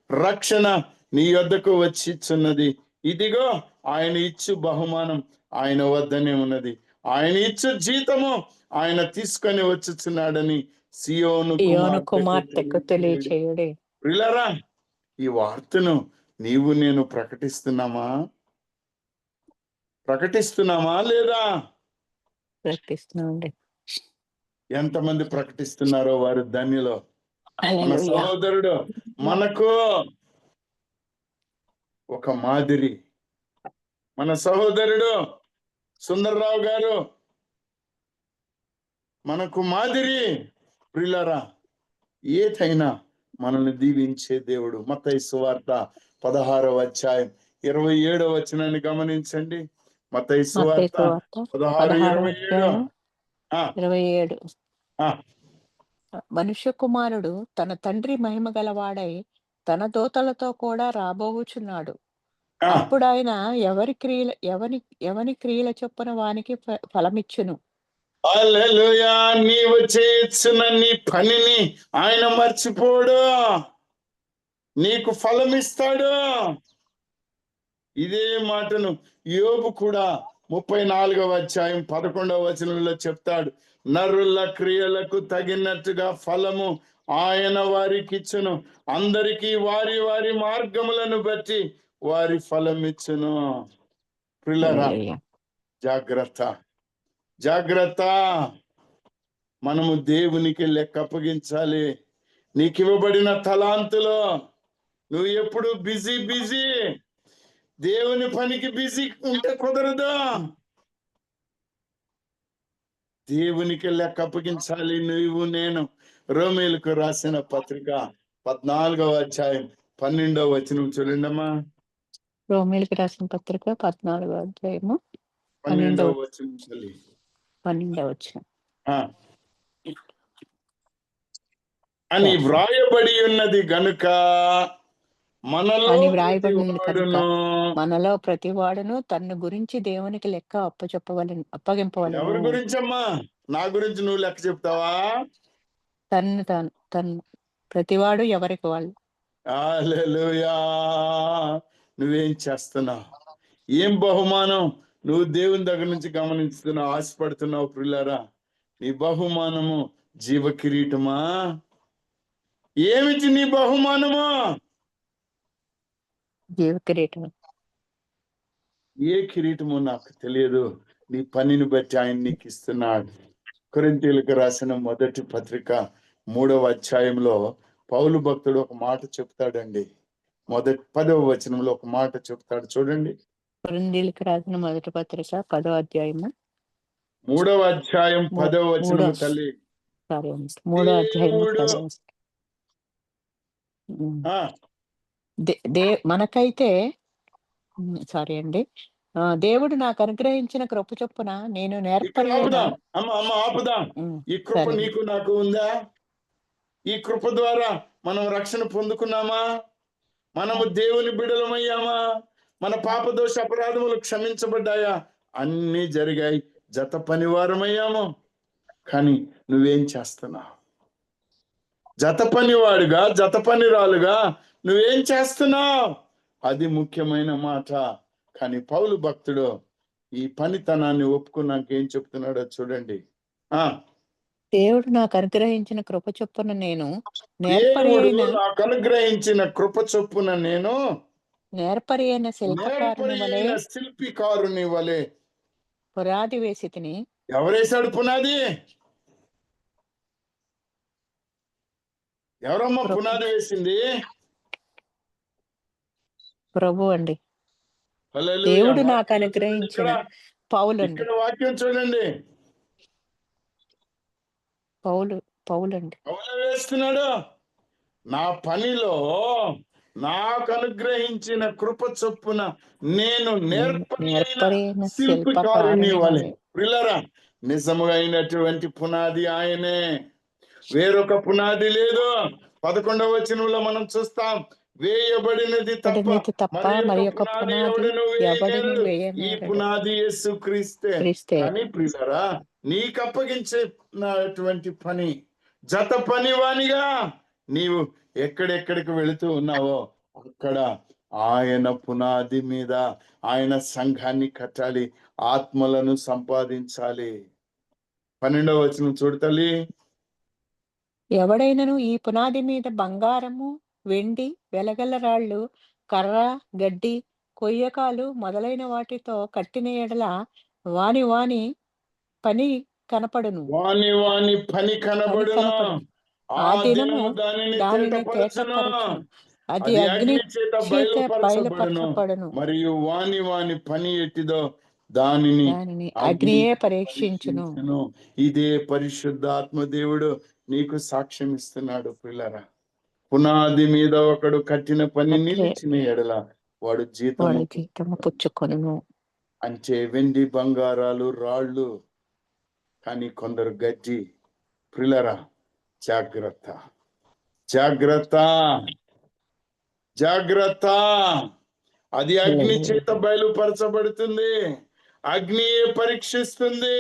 S1: రక్షణ నీ యొద్దకు వచ్చిచున్నది. ఇదిగో ఆయన ఇచ్చు బహుమానం ఆయన వద్దనే ఉన్నది. ఆయన ఇచ్చు జీతము ఆయన తీసుకొని వచ్చుచున్నాడని సియోను
S4: కుమార్తెకు తెలియచేయుడి.
S1: ప్రియులారా, ఈ వార్తను నీవు నేను ప్రకటిస్తున్నామా లేదా?
S4: ప్రకటిస్తున్నాండి.
S1: ఎంతమంది ప్రకటిస్తున్నారో వారు ధన్యులో. మన
S4: హల్లెలూయా.
S1: సహోదరుడు మనకు ఒక మాదిరి. మన సహోదరుడు సుందర్రావు గారు మనకు మాదిరి. ప్రియులారా, ఏదైనా మనల్ని దీవించే దేవుడు. మత్తయి సువార్త 16వ అధ్యాయం 27వ వచనాన్ని గమనించండి. మత్తయి సువార్త 16:27.
S4: 27. మనుష్య కుమారుడు తన తండ్రి మహిమ గలవాడై తన దూతలతో కూడా రాబోచున్నాడు. అప్పుడు ఆయన ఎవని క్రియల చొప్పున వానికి ఫలమిచ్చును.
S1: హల్లెలూయా. నీవు చేస్తున్న నీ పనిని ఆయన మర్చిపోడు, నీకు ఫలమిస్తాడు. ఇదే మాటను యోబు కూడా 34వ అధ్యాయం 11వ వచనంలో చెప్తాడు. నరుల క్రియలకు తగినట్టుగా ఫలము ఆయన వారికి ఇచ్చును, అందరికీ వారి వారి మార్గములను బట్టి వారి ఫలం ఇచ్చును. ప్రియులారా, జాగ్రత్త, జాగ్రత్త. మనము దేవునికి లెక్క అప్పగించాలి. నీకు ఇవ్వబడిన తలాంతులో నువ్వు ఎప్పుడు బిజీ. దేవుని పనికి బిజీ ఉంటే కుదరదు. దేవునికి లెక్క అప్పగించాలి నువ్వు నేను. రోమీయులకు రాసిన పత్రిక 14వ అధ్యాయం 12వ వచనం చూడండమ్మా.
S4: రోమీయులకు రాసిన పత్రిక 14వ అధ్యాయము
S1: 12వ వచనం తల్లి.
S4: 12వ వచనం.
S1: ఆ. అని
S4: Yes.
S1: వ్రాయబడి ఉన్నది గనుక మనలో
S4: అని వ్రాయబడినది కనుక
S1: ప్రతివాడును
S4: మనలో ప్రతివాడును తన్ను గురించి దేవునికి లెక్క
S1: ఎవరి
S4: అప్పగింపవలెను.
S1: గురించమ్మా? నా గురించి నువ్వు లెక్క చెప్తావా?
S4: తన్ను ప్రతివాడు ఎవరికి వాళ్ళు.
S1: హల్లెలూయా. నువ్వేం చేస్తున్నావు? ఏం బహుమానం నువ్వు దేవుని దగ్గర నుంచి గమనిస్తున్నావు, ఆశపడుతున్నావు ప్రియులారా? నీ బహుమానము జీవ కిరీటమా? ఏమిటి నీ బహుమానము?
S4: జీవ కిరీటం.
S1: ఏ కిరీటమో నాకు తెలియదు, నీ పనిని బట్టి ఆయన నీకు ఇస్తున్నాడు. కొరింథీయులకు రాసిన మొదటి పత్రిక 3వ అధ్యాయంలో పౌలు భక్తుడు ఒక మాట చెప్తాడండి. 10వ వచనంలో ఒక మాట చెప్తాడు, చూడండి.
S4: కొరింథీయులకు రాసిన మొదటి పత్రిక 10వ అధ్యాయము
S1: 3వ అధ్యాయం 10వ వచనము తల్లి.
S4: 3వ అధ్యాయము
S1: దేవుడు
S4: 10వ వచనం.
S1: ఆ,
S4: మనకైతే సారీ అండి, దేవుడు నాకు అనుగ్రహించిన కృప చొప్పున నేను
S1: ఇక్కడ ఆపుదాం అమ్మ ఆపుదాం. ఈ కృప
S4: సరే.
S1: నీకు నాకు ఉందా? ఈ కృప ద్వారా మనం రక్షణ పొందుకున్నామా? మనము దేవుని బిడలమయ్యామా? మన పాప దోష అపరాధములు క్షమించబడ్డాయా? అన్నీ జరిగాయి, జత పనివారమయ్యాము. కానీ నువ్వేం చేస్తున్నావు? జత పనివాడుగా, జత పనిరాలుగా నువ్వేం చేస్తున్నావు? అది ముఖ్యమైన మాట. కానీ పౌలు భక్తుడు ఈ పనితనాన్ని ఒప్పుకున్నాక ఏం చెప్తున్నాడో చూడండి.
S4: దేవుడు నాకు అనుగ్రహించిన కృప చొప్పున నేను
S1: దేవుడు నాకు అనుగ్రహించిన కృప చొప్పున నేను
S4: నేర్పరి అయిన
S1: శిల్పికారుని వలె
S4: పునాది వేసి తిని.
S1: ఎవరేశాడు పునాది? ఎవరమ్మా పునాది వేసింది?
S4: ప్రభు అండి.
S1: హల్లెలూయా.
S4: దేవుడు నాకు అనుగ్రహించిన పౌలండి.
S1: ఇక్కడ వాక్యం చూడండి.
S4: పౌలండి
S1: పౌలు వేస్తున్నాడు. నా పనిలో నాకు అనుగ్రహించిన కృప చొప్పున నేను నేర్పరి అయిన శిల్పకారుని వలె. ప్రియులారా, నిజముగా అయినటువంటి పునాది ఆయనే, వేరొక పునాది లేదు. 11వ వచనంలో మనం చూస్తాం, వేయబడినది తప్ప మరి ఒక పునాది ఎవడును వేయనేరడు. ఈ పునాది యేసు క్రీస్తే. కానీ ప్రియులారా, నీకు అప్పగించినటువంటి పని, జత పనివానిగా నీవు ఎక్కడెక్కడికి వెళుతూ ఉన్నావో అక్కడ ఆయన పునాది మీద ఆయన సంఘాన్ని కట్టాలి, ఆత్మలను సంపాదించాలి. 12వ వచనం చూడు తల్లి.
S4: ఎవడైనను ఈ పునాది మీద బంగారము, వెండి, వెలగల రాళ్ళు, కర్ర, గడ్డి, కొయ్యకాలు మొదలైన వాటితో కట్టిన ఎడల వాని పని కనపడును.
S1: వాని పని కనబడును.
S4: ఆ దినము దానిని తేటపరచును. అది అగ్ని చేత బయలుపరచబడును.
S1: మరియు వాని పని ఎట్టిదో దానిని
S4: అగ్నియే పరీక్షించును.
S1: ఇదే పరిశుద్ధాత్మ దేవుడు నీకు సాక్ష్యం ఇస్తున్నాడు. పిల్లరా, పునాది మీద ఒకడు కట్టిన పని నిలిచిన ఎడల వాడు జీతము
S4: పుచ్చుకొనును.
S1: అంటే వెండి, బంగారాలు, రాళ్ళు. కానీ కొందరు గడ్డి. ప్రియులారా, జాగ్రత్త, జాగ్రత్త, జాగ్రత్త. అది అగ్ని చేత బయలుపరచబడుతుంది, అగ్నియే పరీక్షిస్తుంది.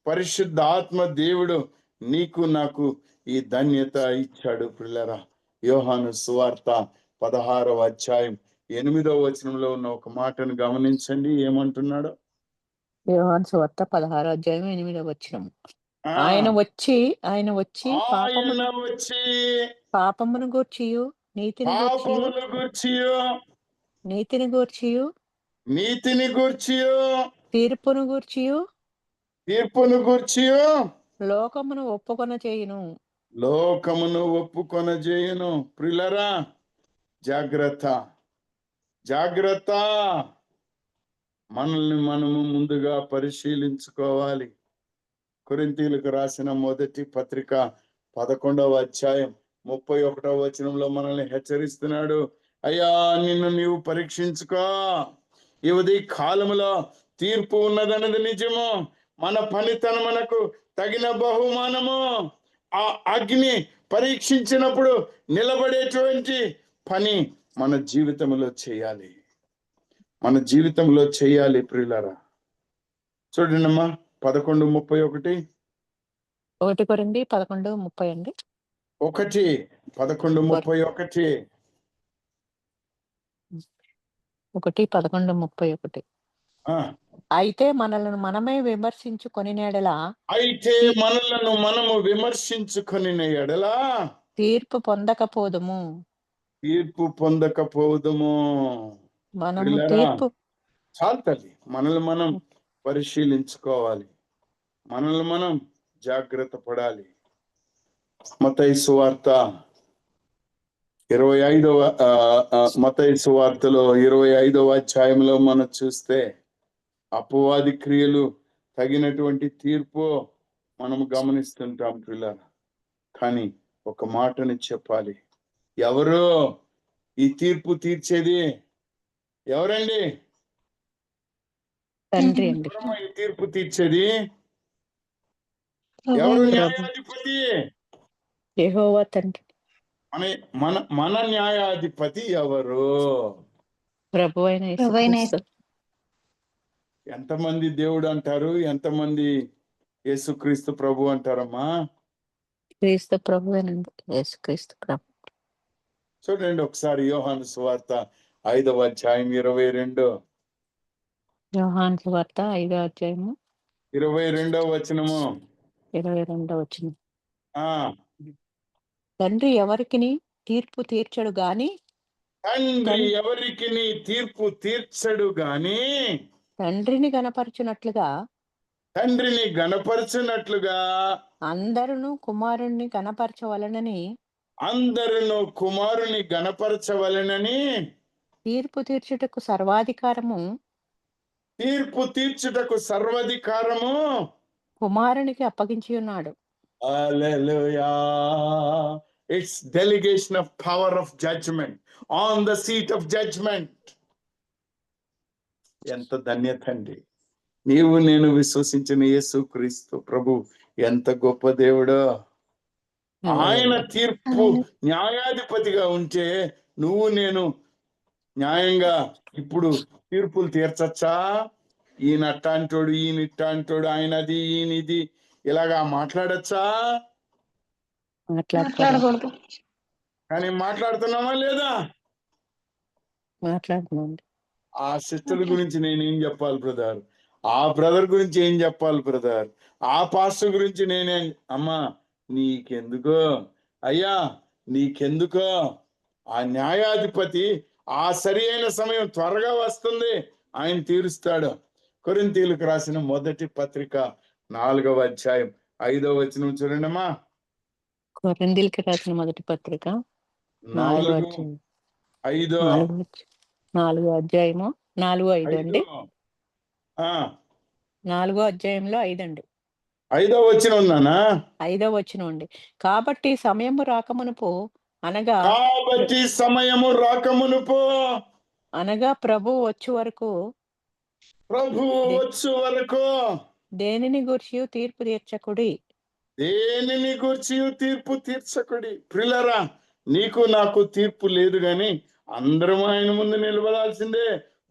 S1: పరిశుద్ధ ఆత్మ దేవుడు నీకు నాకు ఈ ధన్యత ఇచ్చాడు. ప్రియులారా, యోహాను సువార్త 16వ అధ్యాయం 8వ వచనంలో ఉన్న ఒక మాటను గమనించండి. ఏమంటున్నాడు?
S4: యోహాను సువార్త 16వ అధ్యాయం 8వ వచనం. ఆయన వచ్చి పాపమును గూర్చియు నీతిని గూర్చియు తీర్పును గూర్చియు లోకమును ఒప్పుకొన చేయును.
S1: ప్రియులారా, జాగ్రత్త, జాగ్రత్త. మనల్ని మనము ముందుగా పరిశీలించుకోవాలి. కొరింథీయులకు రాసిన మొదటి పత్రిక 11వ అధ్యాయం 31వ వచనంలో మనల్ని హెచ్చరిస్తున్నాడు. అయ్యా నిన్ను నీవు పరీక్షించుకో. ఈ ఉదయ కాలములో తీర్పు ఉన్నదన్నది నిజము. మన పనితనమునకు తగిన బహుమానము. ఆ అగ్ని పరీక్షించినప్పుడు నిలబడేటువంటి పని మన జీవితంలో చేయాలి. మన జీవితంలో చేయాలి ప్రియులారా. చూడండమ్మా 11:31.
S4: 1 కొరింథీ 11:30 అండి.
S1: 11:31.
S4: 1:11:31.
S1: ఆ,
S4: అయితే మనలను మనమే విమర్శించుకొని నెడల
S1: అయితే మనలను మనము విమర్శించుకొని ఎడలా
S4: తీర్పు పొందకపోదుము.
S1: తీర్పు పొందకపోదుము.
S4: మనము
S1: ప్రియులారా,
S4: తీర్పు
S1: చాలు తల్లి, మనల్ని మనం పరిశీలించుకోవాలి. మనల్ని మనం జాగ్రత్త పడాలి. మత్తయి సువార్త 25వ మత్తయి సువార్తలో 25వ అధ్యాయంలో మనం చూస్తే అపవాది క్రియలు తగినటువంటి తీర్పు మనం గమనిస్తుంటాం ప్రియులారా. కానీ ఒక మాటని చెప్పాలి, ఎవరు ఈ తీర్పు తీర్చేది? ఎవరండి?
S4: తండ్రి అండి.
S1: ఎవరమ్మా ఈ తీర్పు తీర్చేది?
S3: ప్రభు
S1: ఎవరు
S3: అండి.
S1: న్యాయాధిపతి?
S4: యెహోవా తండ్రి.
S1: మన మన మన న్యాయాధిపతి ఎవరు?
S4: ప్రభు అయిన యేసుక్రీస్తు.
S1: ఎంతమంది దేవుడు అంటారు, ఎంతమంది యేసుక్రీస్తు ప్రభు అంటారమ్మా?
S4: క్రీస్తు ప్రభువేనండి. యేసుక్రీస్తు ప్రభు.
S1: చూడండి ఒకసారి యోహాను సువార్త 5వ అధ్యాయం 22.
S4: యోహాను సువార్త 5వ అధ్యాయము
S1: 22వ వచనము.
S4: 22వ వచనం.
S1: ఆ,
S4: తండ్రి ఎవరికిని తీర్పు తీర్చడు గాని
S1: తండ్రి ఎవరికి తీర్పు తీర్చడు గాని
S4: తండ్రిని గనపరచునట్లుగా
S1: తండ్రిని గణపరచునట్లుగా
S4: అందరును కుమారుణ్ణి గనపరచవలనని
S1: అందరును కుమారుని గణపరచవలెనని
S4: తీర్పు తీర్చుటకు సర్వాధికారము
S1: తీర్పు తీర్చుటకు సర్వాధికారము
S4: కుమారునికి అప్పగించి ఉన్నాడు.
S1: హల్లెలూయా. It's delegation of power of judgment on the seat of judgment. ఎంత ధన్యత అండి! నీవు నేను విశ్వసించిన యేసుక్రీస్తు ప్రభు ఎంత గొప్ప దేవుడో. ఆయన తీర్పు న్యాయాధిపతిగా ఉంటే నువ్వు నేను న్యాయంగా ఇప్పుడు తీర్పులు తీర్చచ్చా? ఈయన అట్టాంటోడు, ఈయన ఇట్టాంటోడు, ఆయన అది ఈయన ఇది ఇలాగా మాట్లాడచ్చా?
S3: మాట్లాడకూడదు.
S1: కానీ మాట్లాడుతున్నామా లేదా?
S4: మాట్లాడుతున్నాం.
S1: ఆ సిస్టర్ గురించి నేనేం చెప్పాలి బ్రదర్? ఆ బ్రదర్ గురించి ఏం చెప్పాలి బ్రదర్? ఆ పాస్టర్ గురించి నేనేం? అమ్మా నీకెందుకో అయ్యా, నీకెందుకో? ఆ న్యాయాధిపతి ఆ సరి అయిన సమయం త్వరగా వస్తుంది, ఆయన తీరుస్తాడు. కొరింథీయులకు రాసిన మొదటి పత్రిక 4వ అధ్యాయం 5వ వచనం చూడండమ్మా.
S4: కొరింథీయులకు రాసిన మొదటి పత్రిక 4వ అధ్యాయం 4వ అధ్యాయము 4:5 అండి. 4వ అధ్యాయంలో 5 అండి.
S1: 5వ వచనం ఉందానా?
S4: 5వ వచనం అండి. కాబట్టి సమయము రాకమునుపు అనగా ప్రభు వచ్చు వరకు దేనిని గూర్చి తీర్పు తీర్చకుడి.
S1: ప్రియులారా, నీకు నాకు తీర్పు లేదు గాని అందరం ఆయన ముందు నిలబడాల్సిందే.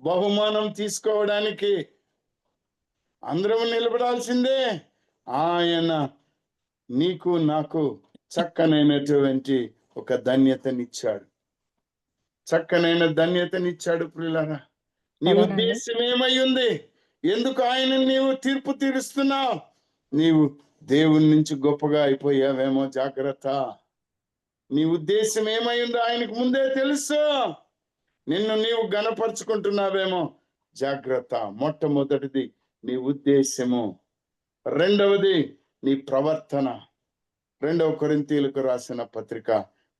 S1: బహుమానం తీసుకోవడానికి అందరం నిలబడాల్సిందే. ఆయన నీకు నాకు చక్కనైనటువంటి ఒక ధన్యతనిచ్చాడు. ప్రియులారా, నీ ఉద్దేశం ఏమై ఉంది? ఎందుకు ఆయన నీవు తీర్పు తీరుస్తున్నావు? నీవు దేవుని నుంచి గొప్పగా అయిపోయావేమో, జాగ్రత్త. నీ ఉద్దేశం ఏమై ఉందో ఆయనకు ముందే తెలుసు. నిన్ను నీవు గణపరుచుకుంటున్నావేమో, జాగ్రత్త. మొట్టమొదటిది నీ ఉద్దేశము, రెండవది నీ ప్రవర్తన. 2వ కొరింథీయులకు రాసిన పత్రిక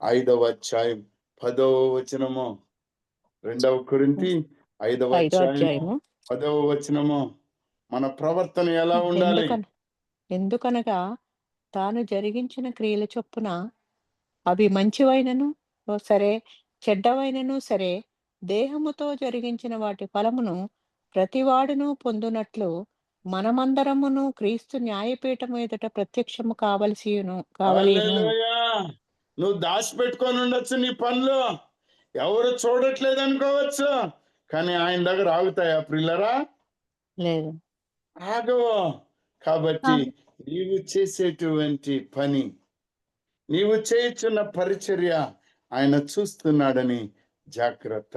S1: 5వ అధ్యాయం 10వ వచనము. 2వ కొరింథీ 5వ అధ్యాయము 10వ వచనము. మన ప్రవర్తన ఎలా ఉండాలి?
S4: ఎందుకనగా తాను జరిగించిన క్రియల చొప్పున అవి మంచివైనను సరే, చెడ్డవైనను సరే దేహముతో జరిగించిన వాటి ఫలమును ప్రతివాడును పొందునట్లు మనమందరమును క్రీస్తు న్యాయపీఠము ఎదుట ప్రత్యక్షము కావలసియును కావలేను.
S1: హల్లెలూయా. నువ్వు దాచిపెట్టుకొని ఉండొచ్చు నీ పనులు, ఎవరు చూడట్లేదు అనుకోవచ్చు, కానీ ఆయన దగ్గర ఆగుతాయా ప్రిల్లరా?
S4: లేదు.
S1: ఆగవు. కాబట్టి నీవు చేసేటువంటి పని, నీవు చేయుచున్న పరిచర్య ఆయన చూస్తున్నాడని జాగ్రత్త.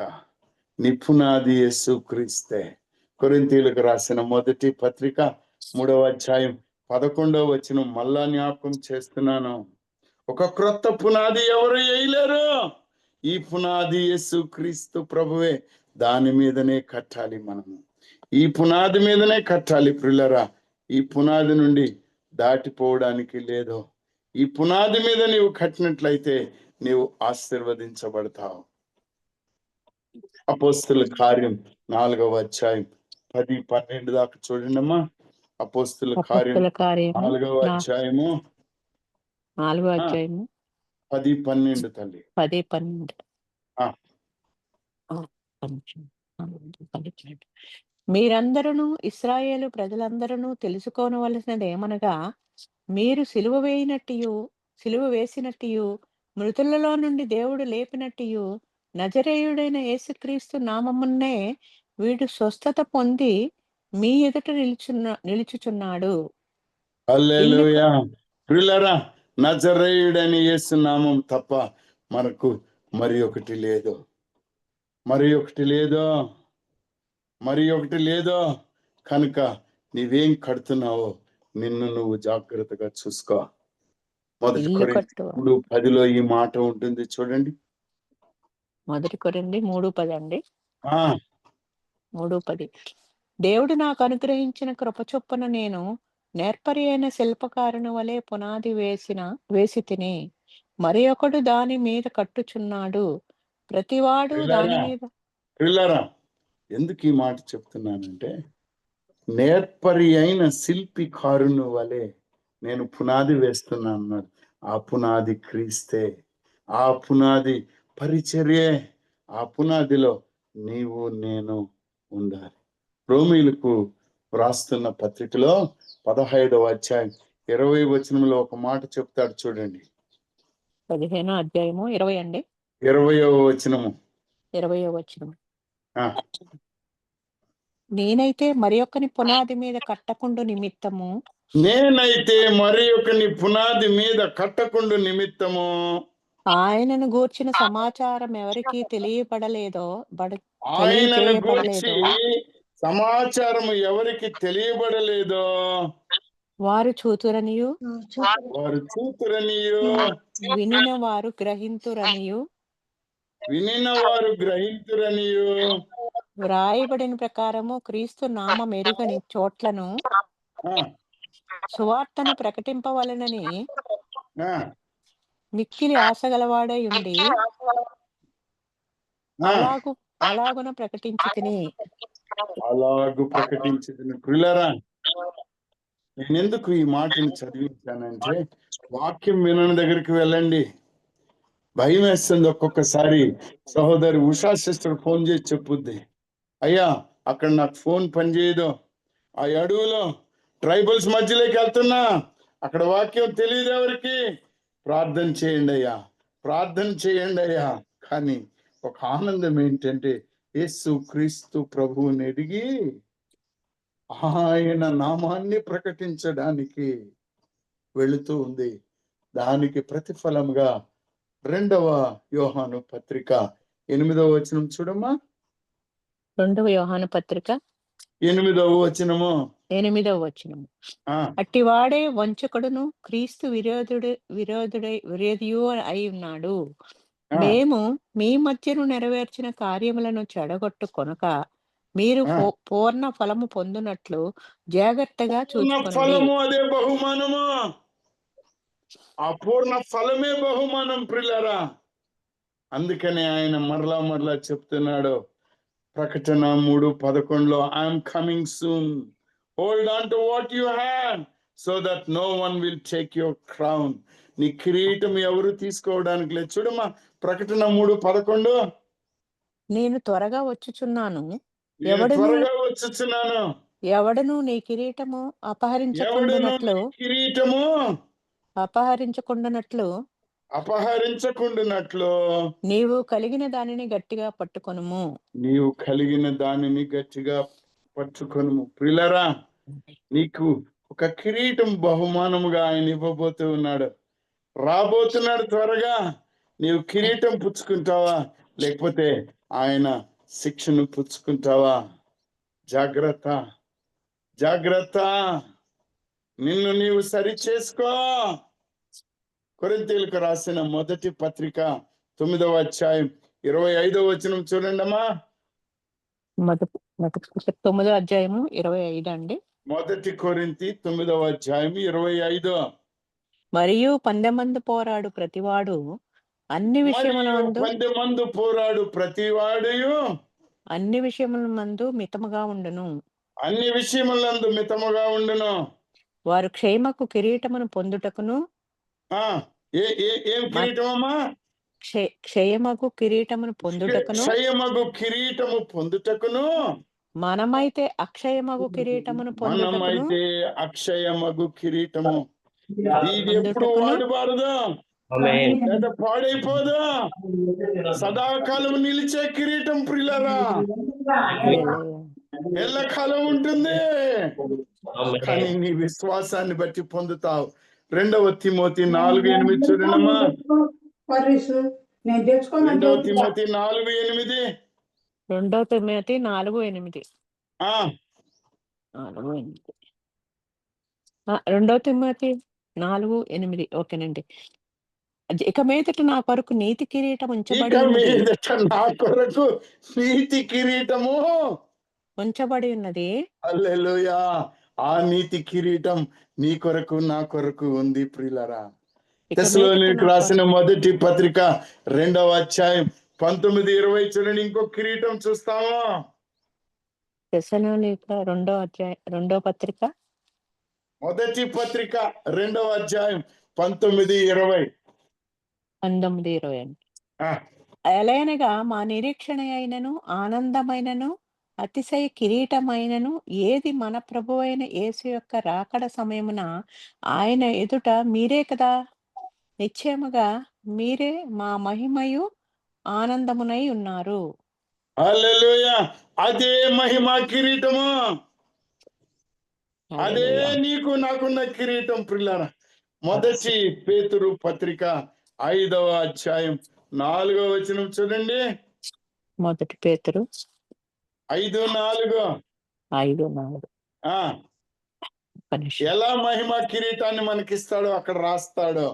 S1: నిపుణాది యేసు క్రీస్తే. కొరింథీయులకు రాసిన మొదటి పత్రిక 3వ అధ్యాయం 11వ వచనం మళ్ళా జ్ఞాపకం చేస్తున్నాను. ఒక క్రొత్త పునాది ఎవరు వేయలేరు. ఈ పునాది యేసు క్రీస్తు ప్రభువే. దాని మీదనే కట్టాలి మనము. ఈ పునాది మీదనే కట్టాలి ప్రియులరా. ఈ పునాది నుండి దాటిపోవడానికి లేదు. ఈ పునాది మీద నీవు కట్టినట్లయితే నీవు ఆశీర్వదించబడతావు. అపోస్తుల కార్యం 4వ అధ్యాయం 10-12 దాకా చూడండమ్మా. అపోస్తుల కార్యం
S4: అపోస్తల కార్యము
S1: 4వ అధ్యాయము
S4: 4వ అధ్యాయము
S1: 10-12 తల్లి.
S4: 10-12.
S1: ఆ.
S4: మీరందరూ ఇశ్రాయేలు ప్రజలందరూ తెలుసుకోనవలసినదేమనగా, మీరు సిలువ వేసినట్టియు మృతులలో నుండి దేవుడు లేపినట్టియు నజరేయుడైన యేసుక్రీస్తు నామమున్నే వీడు స్వస్థత పొంది మీ ఎదుట నిలుచుచున్నాడు.
S1: హల్లెలూయా. ప్రియులారా, నజరేయుడని యేసు నామం తప్ప మనకు మరి ఒకటి లేదు, మరి ఒకటి లేదు, మరి ఒకటి లేదు. కనుక నీవేం కడుతున్నావో నిన్ను నువ్వు జాగ్రత్తగా చూసుకో. మొదటి
S4: ఇల్లు
S1: కొరింథీ
S4: కట్టు.
S1: 3:10 ఈ మాట ఉంటుంది చూడండి.
S4: మొదటి కొరింథీ 3:10 అండి. 3:10. దేవుడు నాకు అనుగ్రహించిన కృప చొప్పున నేను నేర్పరి అయిన శిల్పకారుని వలె పునాది వేసి తిని, మరి ఒకడు దాని మీద కట్టుచున్నాడు. ప్రతివాడు దాని మీద.
S1: ప్రియులారా, ఎందుకు ఈ మాట చెప్తున్నానంటే, నేర్పరి అయిన శిల్పికారుని వలె నేను పునాది వేస్తున్నా అన్నాడు. ఆ పునాది క్రీస్తే, ఆ పునాది పరిచర్యే, ఆ పునాదిలో నీవు నేను ఉండాలి. రోమీలకు వ్రాస్తున్న పత్రికలో 15వ అధ్యాయం 20వ వచనంలో ఒక మాట చెప్తాడు చూడండి.
S4: 15వ అధ్యాయము 20 అండి.
S1: 20వ వచనము.
S4: 20వ వచనం.
S1: ఆ.
S4: నేనైతే మరి ఒక్కని పునాది మీద కట్టకుండు నిమిత్తము,
S1: నేనైతే మరి ఒకని పునాది మీద కట్టకుండు నిమిత్తము,
S4: ఆయనను గూర్చిన సమాచారం ఎవరికి
S1: ఆయనను గూర్చి
S4: తెలియచేయబడలేదో
S1: సమాచారము ఎవరికి తెలియబడలేదో
S4: వారు చూతురనియు
S1: వారు చూతురనియు
S4: వినిన వారు గ్రహింతురనియు
S1: వినిన వారు గ్రహింతురనియు
S4: వ్రాయబడిన ప్రకారము క్రీస్తు నామం ఎరుగని చోట్లను సువార్తను ప్రకటింపవలెనని మిక్కిలి ఆశగలవాడై ఉండి అలాగున ప్రకటించి తిని.
S1: అలాగు ప్రకటించి తిని. ప్రియులారా, నేను ఎందుకు ఈ మాటని చదివించానంటే, వాక్యం వినని దగ్గరికి వెళ్ళండి. భయం వేస్తుంది ఒక్కొక్కసారి. సహోదరి ఉషా సిస్టర్ ఫోన్ చేసి చెప్పుద్ది, అయ్యా అక్కడ నాకు ఫోన్ పనిచేయదు, ఆ అడవులో ట్రైబల్స్ మధ్యలోకి వెళ్తున్నా, అక్కడ వాక్యం తెలియదు ఎవరికి. ప్రార్థన చేయండి అయ్యా, ప్రార్థన చేయండి అయ్యా. కానీ ఒక ఆనందం ఏంటంటే, యేసు క్రీస్తు ప్రభువుని ఎదిగి ఆయన నామాన్ని ప్రకటించడానికి వెళుతూ ఉంది. దానికి ప్రతిఫలంగా 2వ యోహాను పత్రిక 8వ వచనం చూడమ్మా.
S4: 2వ యోహాను పత్రిక
S1: 8వ వచనము.
S4: 8వ వచనము. అట్టివాడే వంచకుడును క్రీస్తు విరోధియు అయి ఉన్నాడు. మేము మీ మధ్యను నెరవేర్చిన కార్యములను చెడగొట్టు కొనక మీరు పూర్ణ ఫలము పొందునట్లు జాగ్రత్తగా చూసుకోండి.
S1: అదే బహుమానము, ఆ పూర్ణ ఫలమే బహుమానం ప్రియులారా. అందుకనే ఆయన మరలా చెప్తున్నాడు ప్రకటన 3:11లో, I'm coming soon, hold on to what you have so that no one will take your crown. నీ కిరీటం ఎవరు తీసుకోవడానికి లేదు. చూడమ్మా, ప్రకటన 3:11.
S4: నేను త్వరగా వచ్చుచున్నాను.
S1: నేను
S4: ఎవడును
S1: త్వరగా వచ్చుచున్నాను.
S4: ఎవడును నీ కిరీటము
S1: ఎవడును
S4: అపహరించకుండునట్లు
S1: నీ కిరీటము
S4: అపహరించకుండునట్లు
S1: అపహరించకుండునట్లు
S4: నీవు కలిగిన దానిని గట్టిగా పట్టుకొనుము.
S1: నీవు కలిగిన దానిని గట్టిగా పట్టుకొనుము. ప్రియులారా, నీకు ఒక కిరీటం బహుమానముగా ఆయన ఇవ్వబోతూ ఉన్నాడు. రాబోతున్నాడు త్వరగా. నీవు కిరీటం పుచ్చుకుంటావా, లేకపోతే ఆయన శిక్షను పుచ్చుకుంటావా? జాగ్రత్త, జాగ్రత్త, నిన్ను నీవు సరి చేసుకో. కొరింథీయులకు రాసిన మొదటి పత్రిక 9వ అధ్యాయం 25వ వచనం చూడండి అమ్మా.
S4: మొదటి 9వ అధ్యాయము 25 అండి.
S1: మొదటి కొరింథీ 9వ అధ్యాయం 25.
S4: మరియు పందెమందు పోరాడు ప్రతివాడు అన్ని విషయములందు
S1: 10 మంది పోరాడు ప్రతివాడుయు
S4: అన్ని విషయముల మందు మితముగా ఉండును.
S1: అన్ని విషయములందు మితముగా ఉండును.
S4: వారు క్షేమకు కిరీటమును పొందుటకును
S1: ఏం కిరీటం అమ్మా?
S4: క్షయమగు కిరీటమును పొందుటకును
S1: క్షయమగు కిరీటము పొందుటకును
S4: మనమైతే అక్షయమగు కిరీటమును పొందుటకును
S1: మనమైతే అక్షయమగు కిరీటము. ఇది ఎప్పుడు వాడబారదు, పాడైపోదు, సదాకాలం నిలిచే కిరీటం. ప్రియులారా, ఎల్లకాలం ఉంటుంది. కానీ నీ విశ్వాసాన్ని బట్టి పొందుతావు. 2వ తిమోతి 4:8 చూడండమ్మా. 2వ తిమోతి 4:8.
S4: 2వ తిమోతి 4:8. 2వ తిమోతి 4:8. ఓకేనండి. ఇక మీదట నా కొరకు నీతి కిరీటం ఉంచబడి ఉన్నది.
S1: హల్లెలూయా. ఆ నీతి కిరీటం నీ కొరకు నా కొరకు ఉంది. ప్రియులారా, తెస్సలోనికీయులకు రాసిన మొదటి పత్రిక 2వ అధ్యాయం 19-20 చూడండి. ఇంకో కిరీటం చూస్తాము.
S4: తెస్సలోనికీయులకు 2వ అధ్యాయం 2వ పత్రిక
S1: మొదటి పత్రిక 2వ అధ్యాయం 19-20.
S4: 19-20. ఎలయనగా మా నిరీక్షణ అయినను ఆనందమైనను అతిశయ కిరీటమైనను ఏది మన ప్రభువైన యేసు యొక్క రాకడ సమయమున ఆయన ఎదుట మీరే కదా. నిశ్చయముగా మీరే మా మహిమయు ఆనందమునై ఉన్నారు.
S1: హల్లెలూయా. అదే మహిమ కిరీటము, అదే నీకు నాకున్న కిరీటం. ప్రియులారా, మొదటి పేతురు పత్రిక 5వ అధ్యాయం 4వ వచనం చూడండి.
S4: మొదటి పేతురు
S1: 5:4.
S4: 5:4.
S1: ఎలా మహిమ కిరీటాన్ని మనకిస్తాడో అక్కడ రాస్తాడు.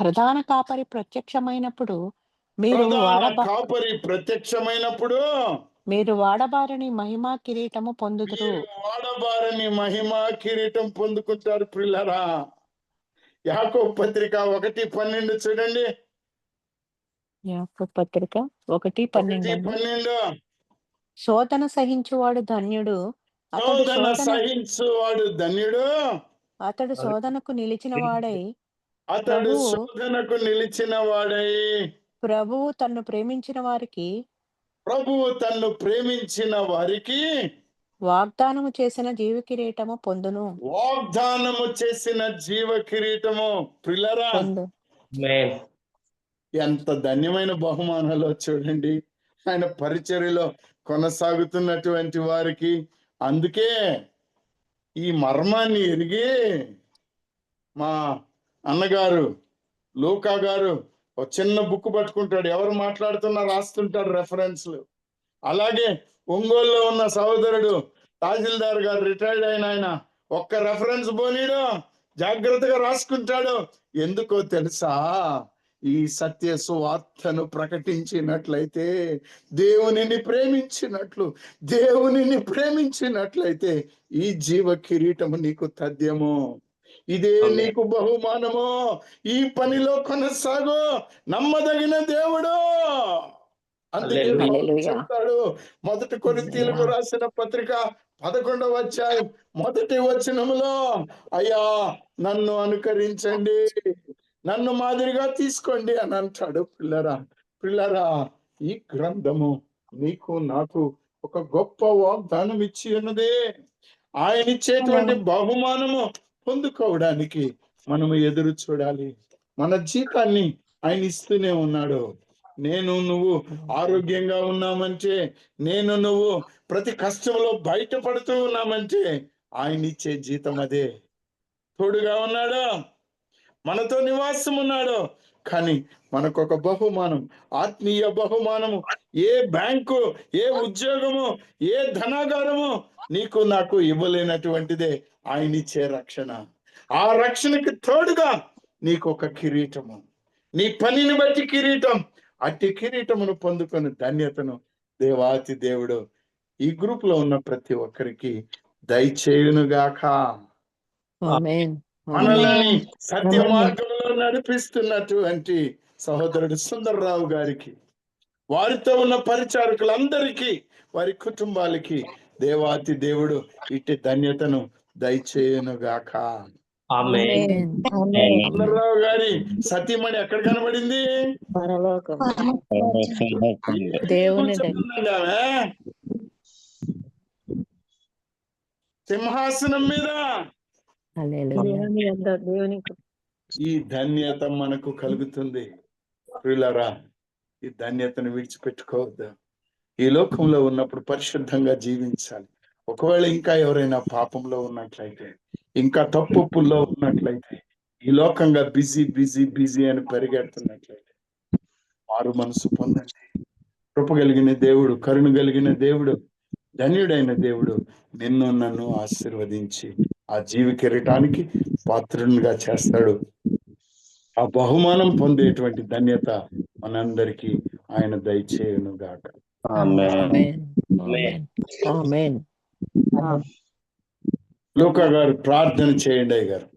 S4: ప్రధాన కాపరి ప్రత్యక్షమైనప్పుడు మీరు వాడబారని మహిమా కిరీటము పొందుదురు.
S1: వాడబారని మహిమా కిరీటం పొందుకుంటారు. ప్రియులారా, యాకోబు పత్రిక 1:12 చూడండి.
S4: యాకోబు పత్రిక 1:12. శోధన సహించువాడు ధన్యుడు, అతడు శోధనకు నిలిచిన వాడై ప్రభువు తన్ను ప్రేమించిన వారికి వాగ్దానము చేసిన జీవ కిరీటము పొందును.
S1: వాగ్దానము చేసిన జీవ కిరీటము. ప్రియులారా, ఎంత ధన్యమైన బహుమానాలు చూడండి ఆయన పరిచర్యలో కొనసాగుతున్నటువంటి వారికి. అందుకే ఈ మర్మాన్ని ఎరిగి మా అన్నగారు లూకా గారు ఒక చిన్న బుక్ పట్టుకుంటాడు. ఎవరు మాట్లాడుతున్నా రాస్తుంటాడు రెఫరెన్స్లు. అలాగే ఒంగోలులో ఉన్న సహోదరుడు తహసీల్దార్ గారు, రిటైర్డ్ అయిన ఆయన, ఒక్క రెఫరెన్స్ పోనీడు, జాగ్రత్తగా రాసుకుంటాడు. ఎందుకో తెలుసా? ఈ సత్య సువార్తను ప్రకటించినట్లయితే, దేవునిని ప్రేమించినట్లయితే ఈ జీవ కిరీటము నీకు తథ్యము, ఇదే నీకు బహుమానము. ఈ పనిలో కొనసాగు, నమ్మదగిన దేవుడు అందుకే
S2: హల్లెలూయా.
S1: పౌలు
S4: హల్లెలూయా.
S1: చెప్తాడు, మొదటి కొరింథీయులకు రాసిన పత్రిక 11వ అధ్యాయం మొదటి వచనములో, అయ్యా నన్ను అనుకరించండి, నన్ను మాదిరిగా తీసుకోండి అని అంటాడు. పిల్లరా ఈ గ్రంథము నీకు నాకు ఒక గొప్ప వాగ్దానం ఇచ్చి ఉన్నదే. ఆయన ఇచ్చేటువంటి బహుమానము పొందుకోవడానికి మనము ఎదురు చూడాలి. మన జీతాన్ని ఆయన ఇస్తూనే ఉన్నాడు. నేను నువ్వు ఆరోగ్యంగా ఉన్నామంటే, నేను నువ్వు ప్రతి కష్టంలో బయటపడుతూ ఉన్నామంటే ఆయన ఇచ్చే జీతం అదే. తోడుగా ఉన్నాడు, మనతో నివాసం ఉన్నాడు. కానీ మనకొక బహుమానం, ఆత్మీయ బహుమానము, ఏ బ్యాంకు, ఏ ఉద్యోగము, ఏ ధనాగారము నీకు నాకు ఇవ్వలేనటువంటిదే ఆయన ఇచ్చే రక్షణ. ఆ రక్షణకి తోడుగా నీకు ఒక కిరీటము, నీ పనిని బట్టి కిరీటం, అట్టి కిరీటమును పొందుకుని ధన్యతను దేవాతి దేవుడు ఈ గ్రూప్ లో ఉన్న ప్రతి ఒక్కరికి దయచేయునుగాక.
S4: ఆమేన్.
S1: మనల్ని సత్య మార్గంలో నడిపిస్తున్నటువంటి సహోదరుడు సుందర్రావు గారికి, వారితో ఉన్న పరిచారకులందరికీ, వారి కుటుంబాలకి దేవాతి దేవుడు ఇట్టి ధన్యతను దయచేయునుగాక.
S2: ఆమేన్.
S4: ఆమేన్.
S1: సుందర్రావు గారి సతీమణి ఎక్కడ కనబడింది?
S4: పరలోకం
S1: ఎక్కడ
S4: దేవుని
S1: కూర్చుందండి ఆమె? సింహాసనం మీద.
S4: హల్లెలూయా.
S1: ఈ ధన్యత మనకు కలుగుతుంది. ప్రియులారా, ఈ ధన్యతను విడిచిపెట్టుకోవద్దు. ఈ లోకంలో ఉన్నప్పుడు పరిశుద్ధంగా జీవించాలి. ఒకవేళ ఇంకా ఎవరైనా పాపంలో ఉన్నట్లయితే, ఇంకా తప్పుల్లో ఉన్నట్లయితే, ఈ లోకంగా బిజీ బిజీ బిజీ అని పరిగెడుతున్నట్లయితే మారు మనసు పొందండి. కృప కలిగిన దేవుడు, కరుణ కలిగిన దేవుడు, ధన్యుడైన దేవుడు నిన్ను నన్ను ఆశీర్వదించి ఆ జీవి కిరీటానికి పాత్రునిగా చేస్తాడు. ఆ బహుమానం పొందేటువంటి ధన్యత మనందరికీ ఆయన దయచేయును గాక.
S4: ఆమేన్. ఆమేన్. ఆమేన్.
S1: లూకా గారు ప్రార్థన చేయండి అయ్య గారు.